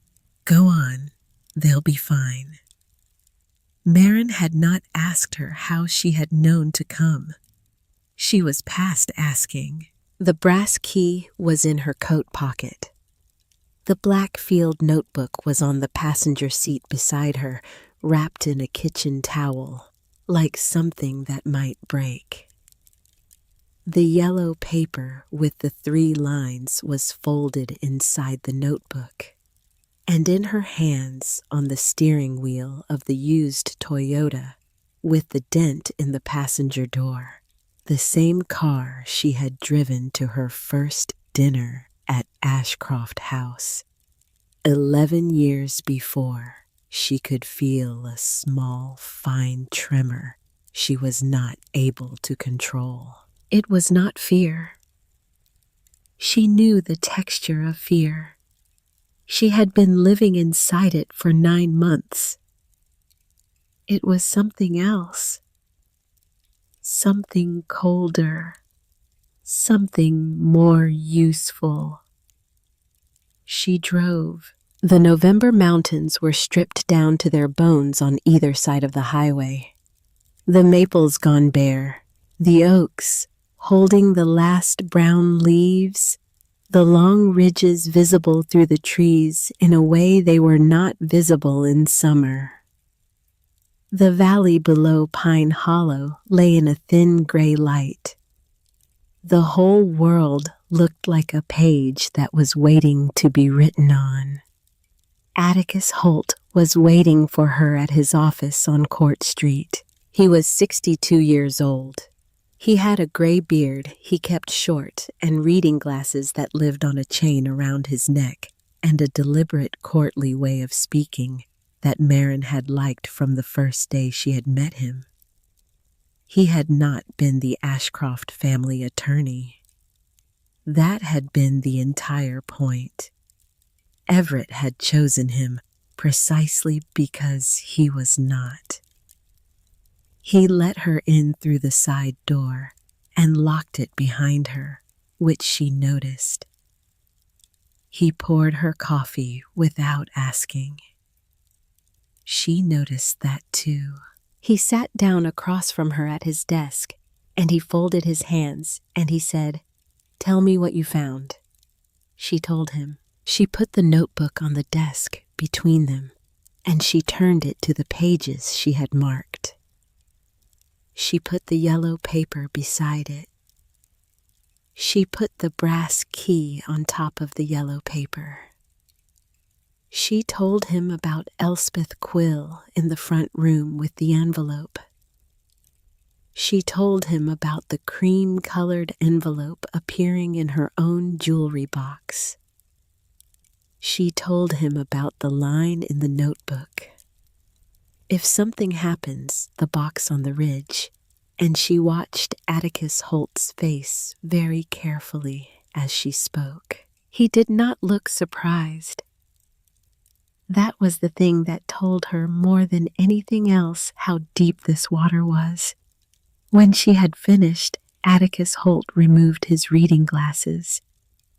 "Go on, they'll be fine." Marin had not asked her how she had known to come. She was past asking. The brass key was in her coat pocket. The black field notebook was on the passenger seat beside her, wrapped in a kitchen towel, like something that might break. The yellow paper with the 3 lines was folded inside the notebook, and in her hands on the steering wheel of the used Toyota, with the dent in the passenger door, the same car she had driven to her first dinner at Ashcroft House. 11 years before, she could feel a small, fine tremor she was not able to control. It was not fear. She knew the texture of fear. She had been living inside it for 9 months. It was something else. Something colder. Something more useful. She drove. The November mountains were stripped down to their bones on either side of the highway. The maples gone bare, the oaks holding the last brown leaves, the long ridges visible through the trees in a way they were not visible in summer. The valley below Pine Hollow lay in a thin gray light. The whole world looked like a page that was waiting to be written on. Atticus Holt was waiting for her at his office on Court Street. He was 62 years old. He had a gray beard he kept short and reading glasses that lived on a chain around his neck and a deliberate courtly way of speaking that Marin had liked from the first day she had met him. He had not been the Ashcroft family attorney. That had been the entire point. Everett had chosen him precisely because he was not. He let her in through the side door and locked it behind her, which she noticed. He poured her coffee without asking. She noticed that too. He sat down across from her at his desk, and he folded his hands, and he said, "Tell me what you found." She told him. She put the notebook on the desk between them, and she turned it to the pages she had marked. She put the yellow paper beside it. She put the brass key on top of the yellow paper. She told him about Elspeth Quill in the front room with the envelope. She told him about the cream-colored envelope appearing in her own jewelry box. She told him about the line in the notebook. "If something happens," the box on the ridge, and she watched Atticus Holt's face very carefully as she spoke. He did not look surprised. That was the thing that told her more than anything else how deep this water was. When she had finished, Atticus Holt removed his reading glasses.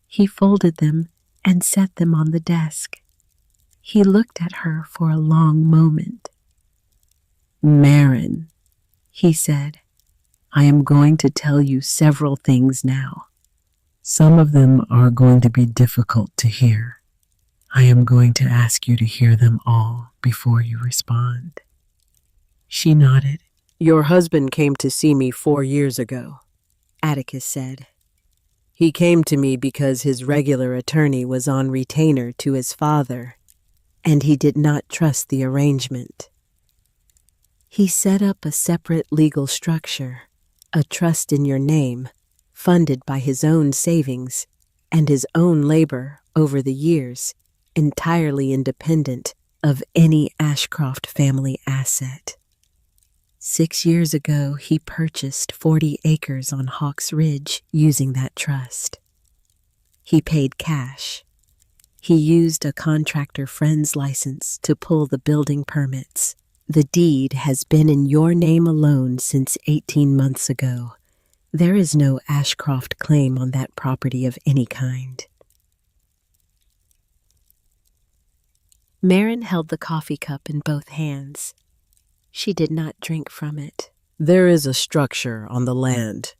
He folded them and set them on the desk. He looked at her for a long moment. "Marin," he said, "I am going to tell you several things now. Some of them are going to be difficult to hear. I am going to ask you to hear them all before you respond." She nodded. "Your husband came to see me 4 years ago," Atticus said. "He came to me because his regular attorney was on retainer to his father, and he did not trust the arrangement. He set up a separate legal structure, a trust in your name, funded by his own savings and his own labor over the years, entirely independent of any Ashcroft family asset. 6 years ago, he purchased 40 acres on Hawks Ridge using that trust. He paid cash. He used a contractor friend's license to pull the building permits. The deed has been in your name alone since 18 months ago. There is no Ashcroft claim on that property of any kind." Marin held the coffee cup in both hands. She did not drink from it. "There is a structure on the land,"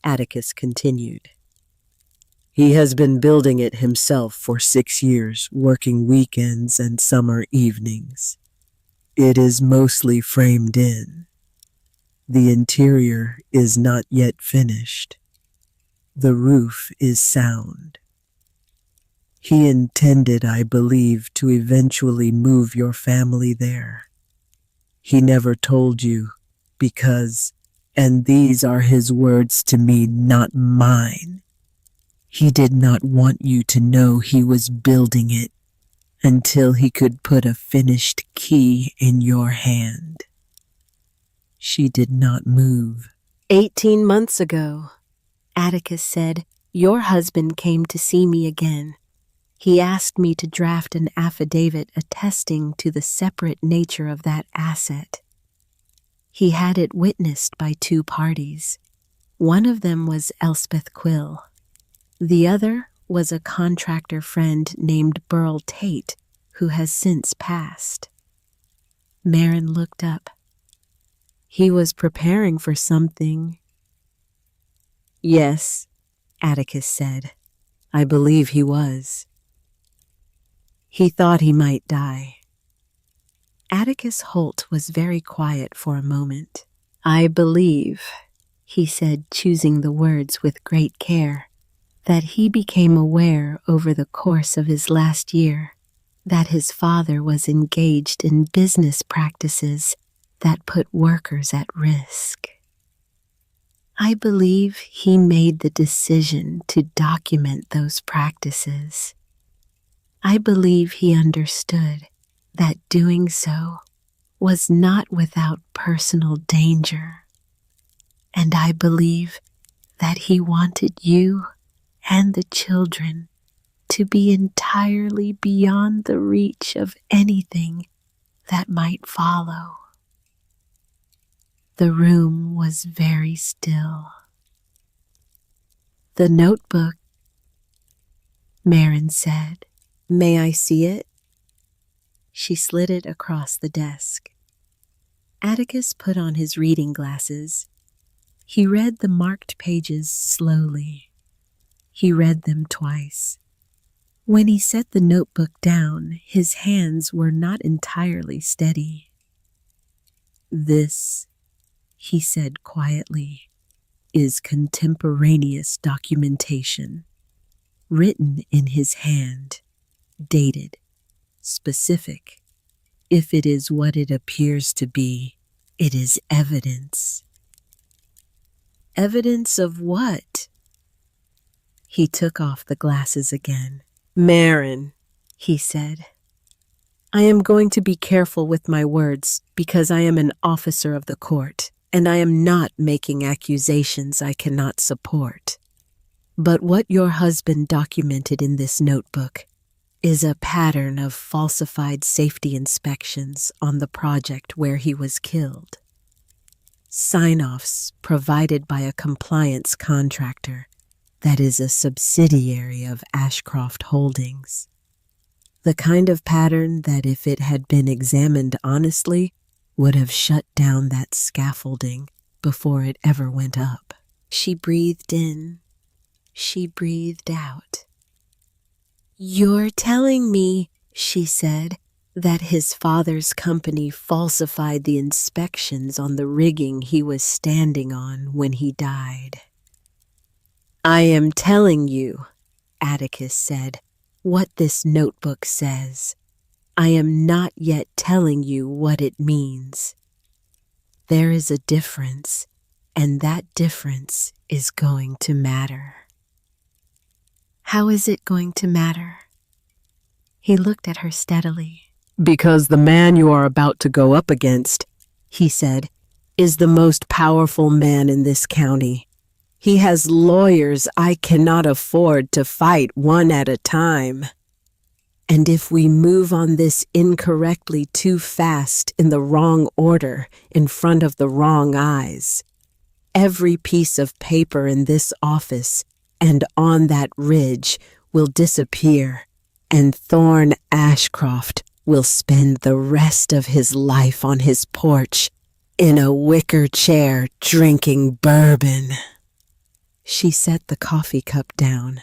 Atticus continued. "He has been building it himself for 6 years, working weekends and summer evenings. It is mostly framed in. The interior is not yet finished. The roof is sound. He intended, I believe, to eventually move your family there. He never told you because, and these are his words to me, not mine, he did not want you to know he was building it until he could put a finished key in your hand." She did not move. 18 months ago, Atticus said, your husband came to see me again. He asked me to draft an affidavit attesting to the separate nature of that asset. He had it witnessed by 2 parties. One of them was Elspeth Quill. The other was a contractor friend named Burl Tate, who has since passed. Marin looked up. He was preparing for something. Yes, Atticus said. I believe he was. He thought he might die. Atticus Holt was very quiet for a moment. I believe, he said, choosing the words with great care, that he became aware over the course of his last year that his father was engaged in business practices that put workers at risk. I believe he made the decision to document those practices. I believe he understood that doing so was not without personal danger. And I believe that he wanted you and the children to be entirely beyond the reach of anything that might follow. The room was very still. The notebook, Marin said. May I see it? She slid it across the desk. Atticus put on his reading glasses. He read the marked pages slowly. He read them twice. When he set the notebook down, his hands were not entirely steady. This, he said quietly, is contemporaneous documentation, written in his hand, dated, specific. If it is what it appears to be, it is evidence. Evidence of what? He took off the glasses again. Marin, he said, I am going to be careful with my words because I am an officer of the court, and I am not making accusations I cannot support. But what your husband documented in this notebook is a pattern of falsified safety inspections on the project where he was killed. Sign-offs provided by a compliance contractor that is a subsidiary of Ashcroft Holdings. The kind of pattern that, if it had been examined honestly, would have shut down that scaffolding before it ever went up. She breathed in. She breathed out. You're telling me, she said, that his father's company falsified the inspections on the rigging he was standing on when he died. I am telling you, Atticus said, what this notebook says. I am not yet telling you what it means. There is a difference, and that difference is going to matter. How is it going to matter? He looked at her steadily. Because the man you are about to go up against, he said, is the most powerful man in this county. He has lawyers I cannot afford to fight one at a time. And if we move on this incorrectly too fast in the wrong order in front of the wrong eyes, every piece of paper in this office and on that ridge will disappear, and Thorne Ashcroft will spend the rest of his life on his porch in a wicker chair drinking bourbon. She set the coffee cup down.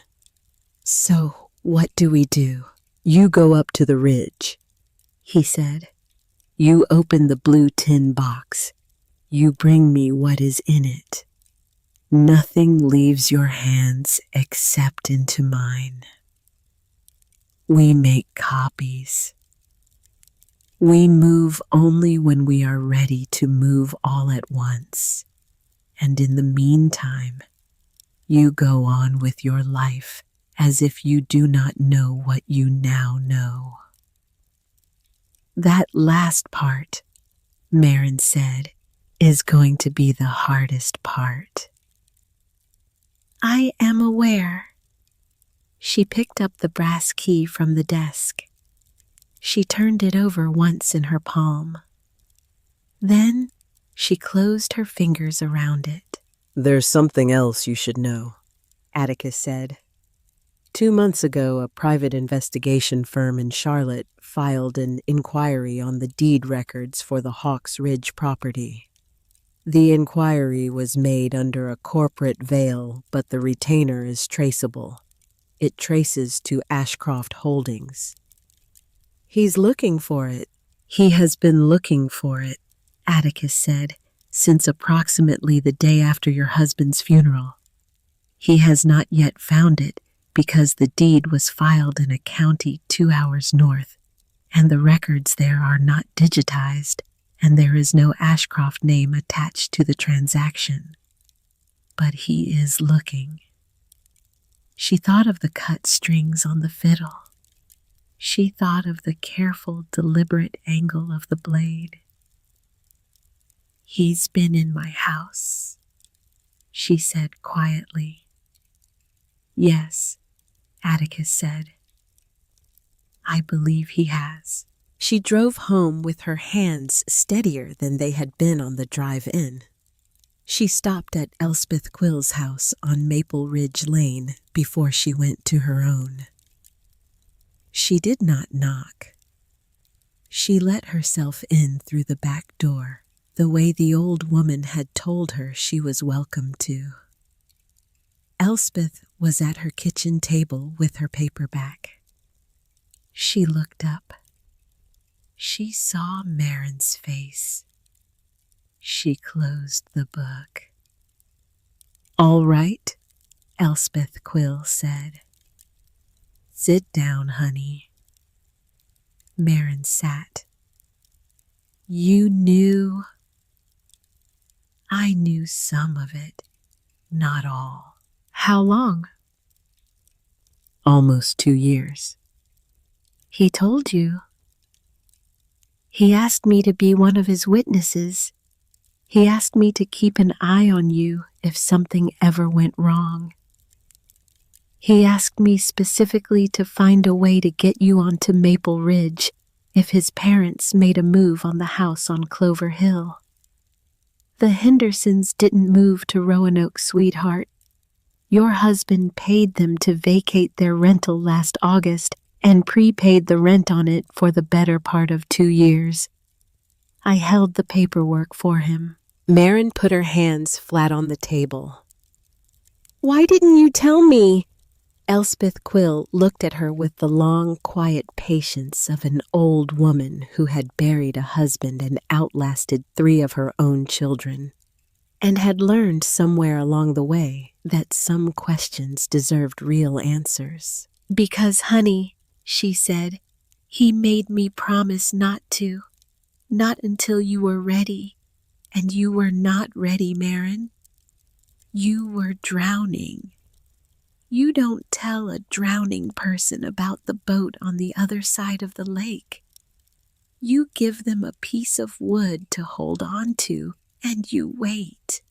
So, what do we do? You go up to the ridge, he said. You open the blue tin box. You bring me what is in it. Nothing leaves your hands except into mine. We make copies. We move only when we are ready to move all at once. And in the meantime, you go on with your life as if you do not know what you now know. That last part, Marin said, is going to be the hardest part. I am aware. She picked up the brass key from the desk. She turned it over once in her palm. Then she closed her fingers around it. There's something else you should know, Atticus said. 2 months ago, a private investigation firm in Charlotte filed an inquiry on the deed records for the Hawks Ridge property. The inquiry was made under a corporate veil, but the retainer is traceable. It traces to Ashcroft Holdings. He's looking for it. He has been looking for it, Atticus said, since approximately the day after your husband's funeral. He has not yet found it because the deed was filed in a county 2 hours north, and the records there are not digitized, and there is no Ashcroft name attached to the transaction. But he is looking. She thought of the cut strings on the fiddle. She thought of the careful, deliberate angle of the blade. He's been in my house, she said quietly. Yes, Atticus said. I believe he has. She drove home with her hands steadier than they had been on the drive in. She stopped at Elspeth Quill's house on Maple Ridge Lane before she went to her own. She did not knock. She let herself in through the back door, the way the old woman had told her she was welcome to. Elspeth was at her kitchen table with her paperback. She looked up. She saw Marin's face. She closed the book. All right, Elspeth Quill said. Sit down, honey. Marin sat. You knew? I knew some of it, not all. How long? Almost 2 years. He told you. He asked me to be one of his witnesses. He asked me to keep an eye on you if something ever went wrong. He asked me specifically to find a way to get you onto Maple Ridge if his parents made a move on the house on Clover Hill. The Hendersons didn't move to Roanoke, sweetheart. Your husband paid them to vacate their rental last August and prepaid the rent on it for the better part of 2 years. I held the paperwork for him. Marin put her hands flat on the table. Why didn't you tell me? Elspeth Quill looked at her with the long, quiet patience of an old woman who had buried a husband and outlasted 3 of her own children, and had learned somewhere along the way that some questions deserved real answers. Because, honey, she said, he made me promise not to. Not until you were ready. And you were not ready, Marin. You were drowning. You don't tell a drowning person about the boat on the other side of the lake. You give them a piece of wood to hold on to, and you wait.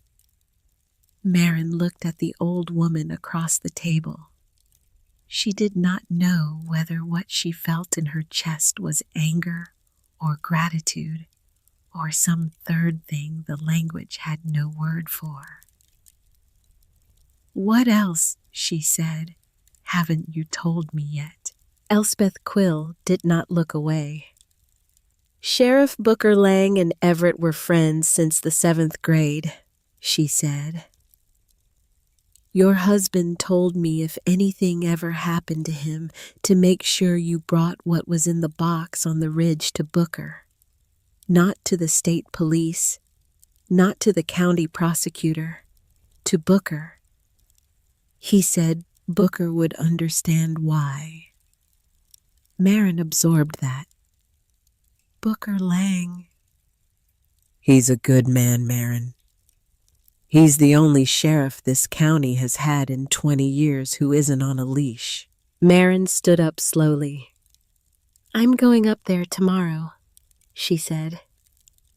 Marin looked at the old woman across the table. She did not know whether what she felt in her chest was anger or gratitude, or some third thing the language had no word for. What else, she said, haven't you told me yet? Elspeth Quill did not look away. Sheriff Booker Lang and Everett were friends since the 7th grade, she said. Your husband told me if anything ever happened to him to make sure you brought what was in the box on the ridge to Booker. Not to the state police, not to the county prosecutor, to Booker. He said Booker would understand why. Marin absorbed that. Booker Lang. He's a good man, Marin. He's the only sheriff this county has had in 20 years who isn't on a leash. Marin stood up slowly. I'm going up there tomorrow, she said,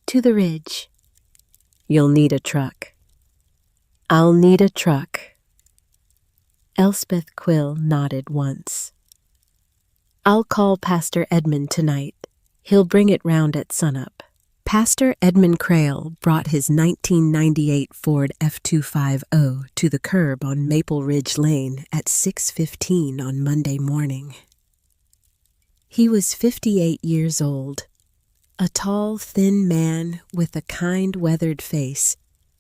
to the ridge. You'll need a truck. I'll need a truck. Elspeth Quill nodded once. I'll call Pastor Edmund tonight. He'll bring it round at sunup. Pastor Edmund Crail brought his 1998 Ford F250 to the curb on Maple Ridge Lane at 6:15 on Monday morning. He was 58 years old, a tall, thin man with a kind, weathered face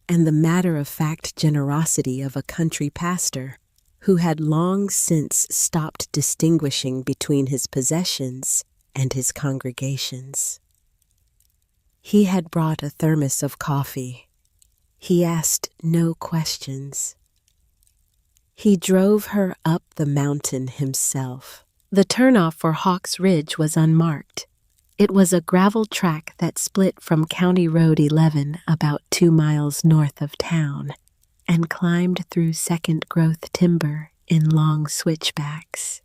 and the matter-of-fact generosity of a country pastor who had long since stopped distinguishing between his possessions and his congregations. He had brought a thermos of coffee. He asked no questions. He drove her up the mountain himself. The turnoff for Hawks Ridge was unmarked. It was a gravel track that split from County Road 11 about 2 miles north of town and climbed through second-growth timber in long switchbacks.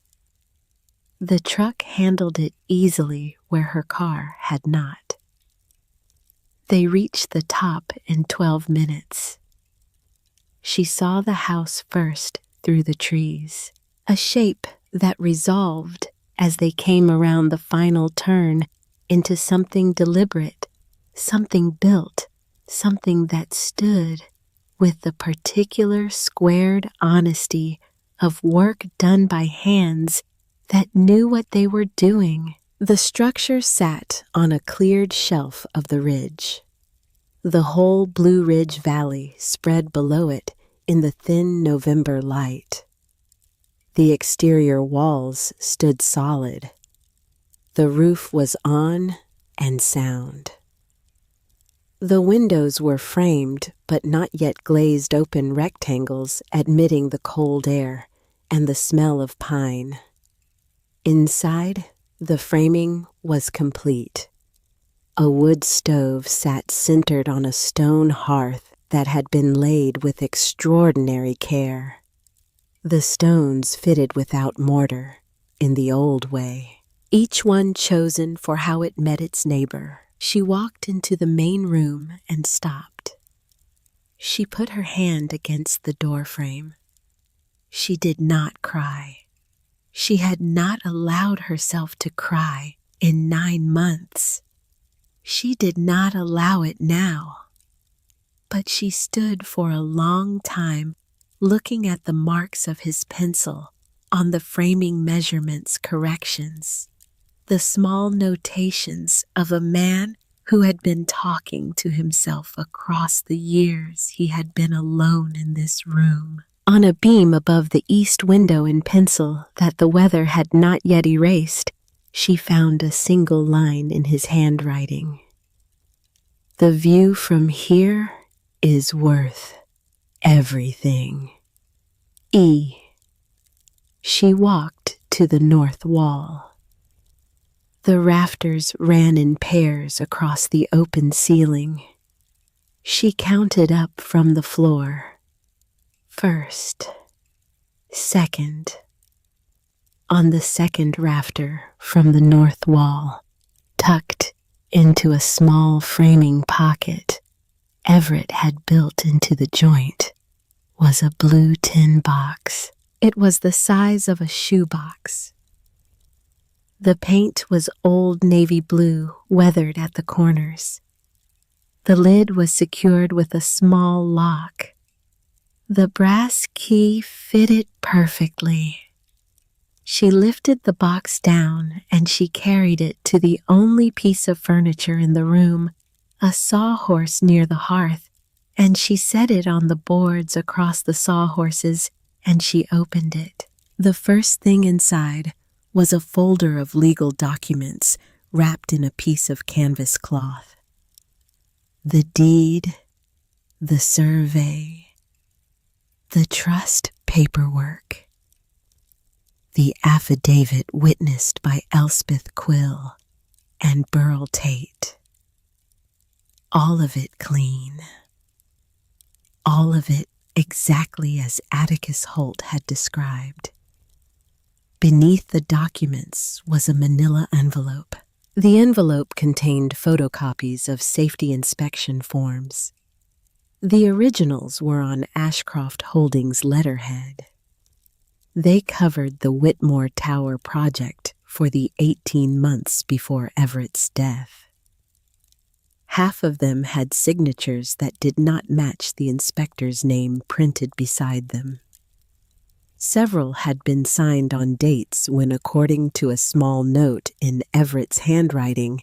The truck handled it easily where her car had not. They reached the top in 12 minutes. She saw the house first through the trees, a shape that resolved as they came around the final turn into something deliberate, something built, something that stood with the particular squared honesty of work done by hands that knew what they were doing. The structure sat on a cleared shelf of the ridge. The whole Blue Ridge Valley spread below it in the thin November light. The exterior walls stood solid. The roof was on and sound. The windows were framed but not yet glazed open rectangles admitting the cold air and the smell of pine. Inside, the framing was complete. A wood stove sat centered on a stone hearth that had been laid with extraordinary care. The stones fitted without mortar, in the old way, each one chosen for how it met its neighbor. She walked into the main room and stopped. She put her hand against the doorframe. She did not cry. She had not allowed herself to cry in 9 months. She did not allow it now. But she stood for a long time looking at the marks of his pencil on the framing measurements corrections, the small notations of a man who had been talking to himself across the years he had been alone in this room. On a beam above the east window in pencil that the weather had not yet erased, she found a single line in his handwriting. The view from here is worth everything. E. She walked to the north wall. The rafters ran in pairs across the open ceiling. She counted up from the floor. First, second. On the second rafter from the north wall, tucked into a small framing pocket Everett had built into the joint, was a blue tin box. It was the size of a shoebox. The paint was old navy blue, weathered at the corners. The lid was secured with a small lock. The brass key fitted perfectly. She lifted the box down and she carried it to the only piece of furniture in the room, a sawhorse near the hearth, and she set it on the boards across the sawhorses and she opened it. The first thing inside was a folder of legal documents wrapped in a piece of canvas cloth. The deed, the survey, the trust paperwork, the affidavit witnessed by Elspeth Quill and Burl Tate. All of it clean. All of it exactly as Atticus Holt had described. Beneath the documents was a manila envelope. The envelope contained photocopies of safety inspection forms. The originals were on Ashcroft Holdings' letterhead. They covered the Whitmore Tower project for the 18 months before Everett's death. Half of them had signatures that did not match the inspector's name printed beside them. Several had been signed on dates when, according to a small note in Everett's handwriting,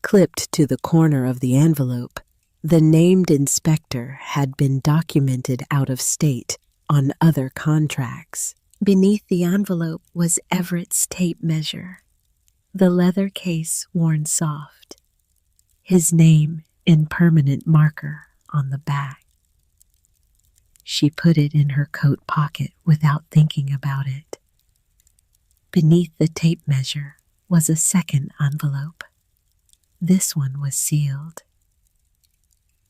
clipped to the corner of the envelope, the named inspector had been documented out of state on other contracts. Beneath the envelope was Everett's tape measure, the leather case worn soft, his name in permanent marker on the back. She put it in her coat pocket without thinking about it. Beneath the tape measure was a second envelope. This one was sealed.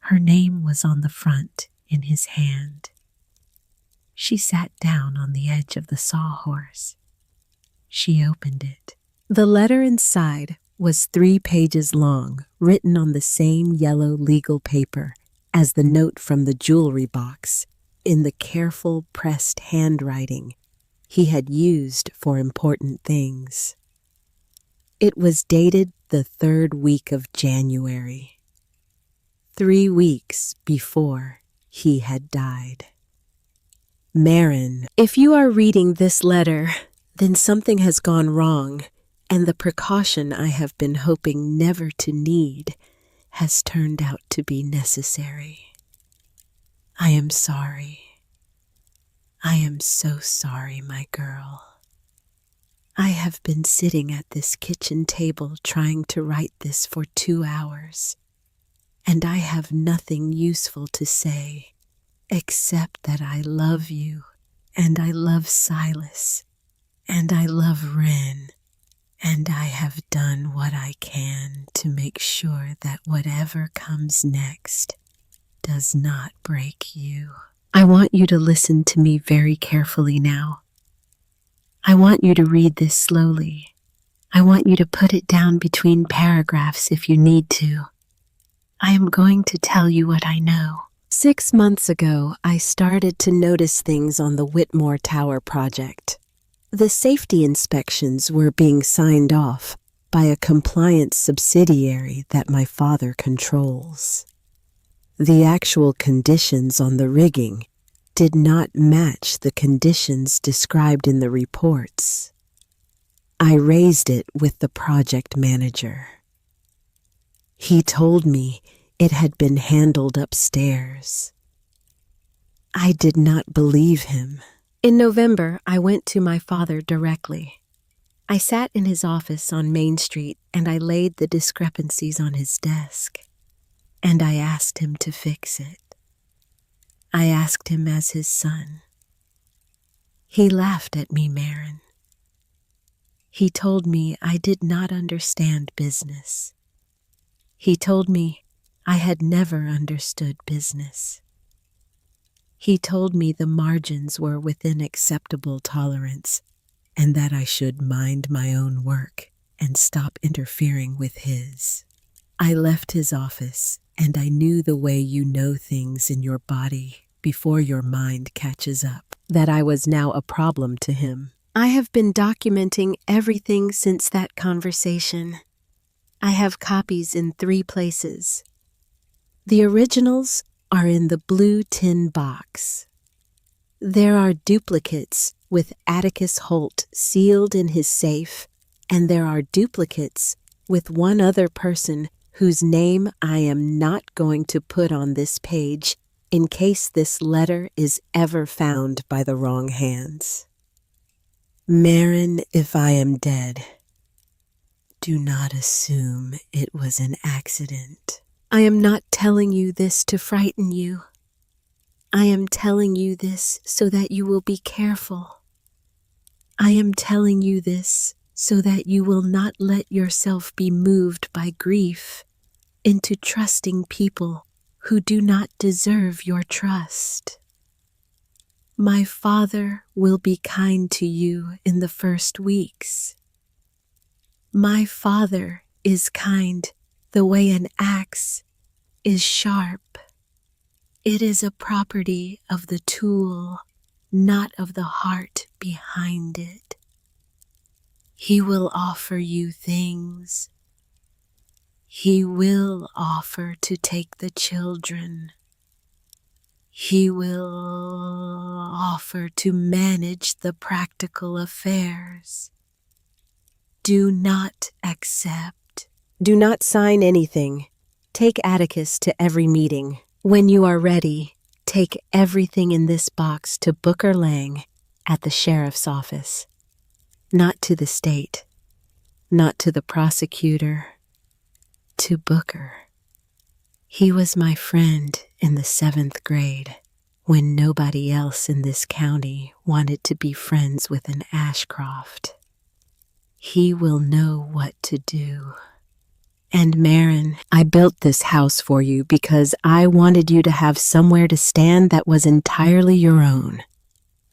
Her name was on the front in his hand. She sat down on the edge of the sawhorse. She opened it. The letter inside was 3 pages long, written on the same yellow legal paper as the note from the jewelry box, in the careful, pressed handwriting he had used for important things. It was dated the 3rd week of January, 3 weeks before he had died. Marin, if you are reading this letter, then something has gone wrong, and the precaution I have been hoping never to need has turned out to be necessary. I am sorry. I am so sorry, my girl. I have been sitting at this kitchen table trying to write this for 2 hours, and I have nothing useful to say except that I love you, and I love Silas, and I love Wren, and I have done what I can to make sure that whatever comes next does not break you. I want you to listen to me very carefully now. I want you to read this slowly. I want you to put it down between paragraphs if you need to. I am going to tell you what I know. 6 months ago, I started to notice things on the Whitmore Tower project. The safety inspections were being signed off by a compliance subsidiary that my father controls. The actual conditions on the rigging did not match the conditions described in the reports. I raised it with the project manager. He told me it had been handled upstairs. I did not believe him. In November, I went to my father directly. I sat in his office on Main Street and I laid the discrepancies on his desk. And I asked him to fix it. I asked him as his son. He laughed at me, Marin. He told me I did not understand business. He told me I had never understood business. He told me the margins were within acceptable tolerance and that I should mind my own work and stop interfering with his. I left his office, and I knew the way you know things in your body before your mind catches up, that I was now a problem to him. I have been documenting everything since that conversation. I have copies in 3 places. The originals are in the blue tin box. There are duplicates with Atticus Holt sealed in his safe, and there are duplicates with one other person whose name I am not going to put on this page in case this letter is ever found by the wrong hands. Marin, if I am dead, do not assume it was an accident. I am not telling you this to frighten you. I am telling you this so that you will be careful. I am telling you this so that you will not let yourself be moved by grief into trusting people who do not deserve your trust. My father will be kind to you in the first weeks. My father is kind the way an axe is sharp. It is a property of the tool, not of the heart behind it. He will offer you things. He will offer to take the children. He will offer to manage the practical affairs. Do not accept. Do not sign anything. Take Atticus to every meeting. When you are ready, take everything in this box to Booker Lang at the sheriff's office. Not to the state, not to the prosecutor, to Booker. He was my friend in the 7th grade when nobody else in this county wanted to be friends with an Ashcroft. He will know what to do. And Marin, I built this house for you because I wanted you to have somewhere to stand that was entirely your own.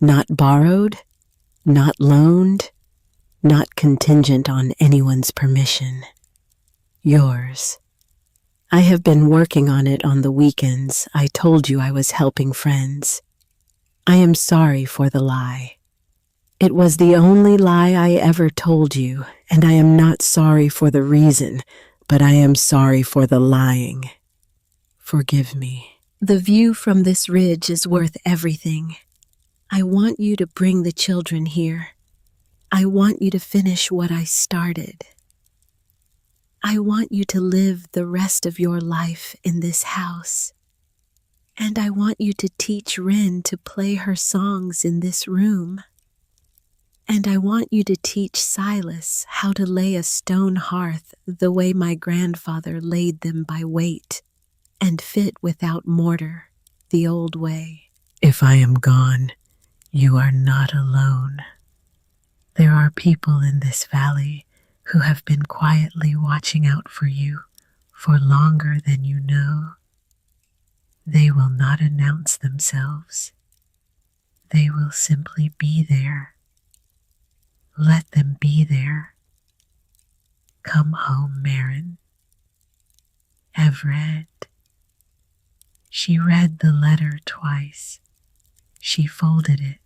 Not borrowed, not loaned, not contingent on anyone's permission. Yours. I have been working on it on the weekends. I told you I was helping friends. I am sorry for the lie. It was the only lie I ever told you, and I am not sorry for the reason, but I am sorry for the lying. Forgive me. The view from this ridge is worth everything. I want you to bring the children here. I want you to finish what I started. I want you to live the rest of your life in this house. And I want you to teach Rin to play her songs in this room. And I want you to teach Silas how to lay a stone hearth the way my grandfather laid them by weight, and fit without mortar, the old way. If I am gone, you are not alone. There are people in this valley who have been quietly watching out for you for longer than you know. They will not announce themselves. They will simply be there. Let them be there. Come home, Marin. Everett. She read the letter twice. She folded it.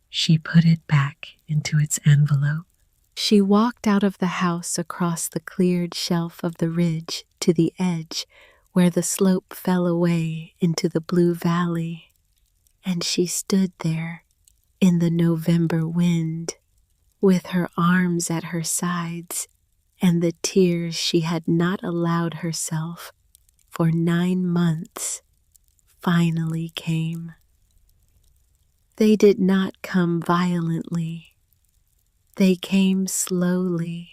She put it back into its envelope. She walked out of the house across the cleared shelf of the ridge to the edge where the slope fell away into the blue valley, and she stood there in the November wind, with her arms at her sides and the tears she had not allowed herself for 9 months finally came. They did not come violently. They came slowly.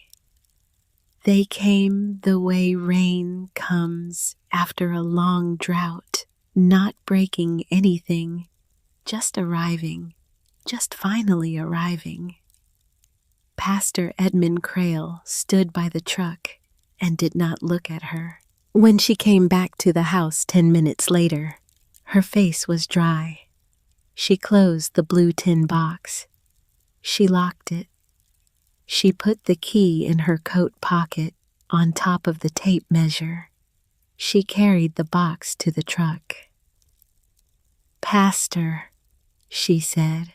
They came the way rain comes after a long drought, not breaking anything, just arriving. Just finally arriving. Pastor Edmund Crail stood by the truck and did not look at her. When she came back to the house 10 minutes later, her face was dry. She closed the blue tin box. She locked it. She put the key in her coat pocket on top of the tape measure. She carried the box to the truck. "Pastor," she said.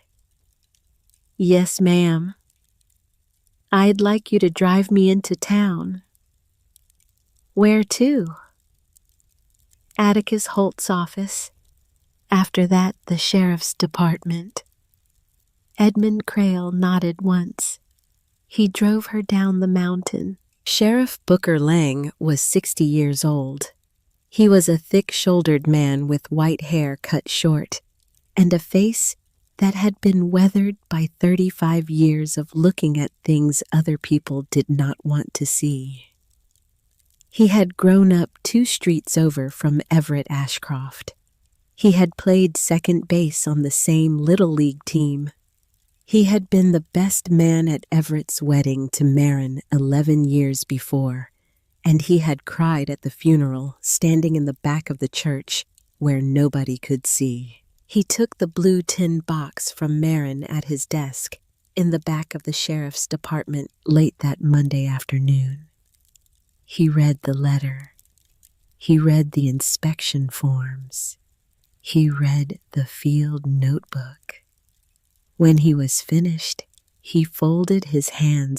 "Yes, ma'am. I'd like you to drive me into town." "Where to?" "Atticus Holt's office. After that, the sheriff's department." Edmund Crail nodded once. He drove her down the mountain. Sheriff Booker Lang was 60 years old. He was a thick-shouldered man with white hair cut short and a face that had been weathered by 35 years of looking at things other people did not want to see. He had grown up 2 streets over from Everett Ashcroft. He had played second base on the same Little League team. He had been the best man at Everett's wedding to Marin 11 years before, and he had cried at the funeral, standing in the back of the church where nobody could see. He took the blue tin box from Marin at his desk in the back of the sheriff's department late that Monday afternoon. He read the letter. He read the inspection forms. He read the field notebook. When he was finished, he folded his hands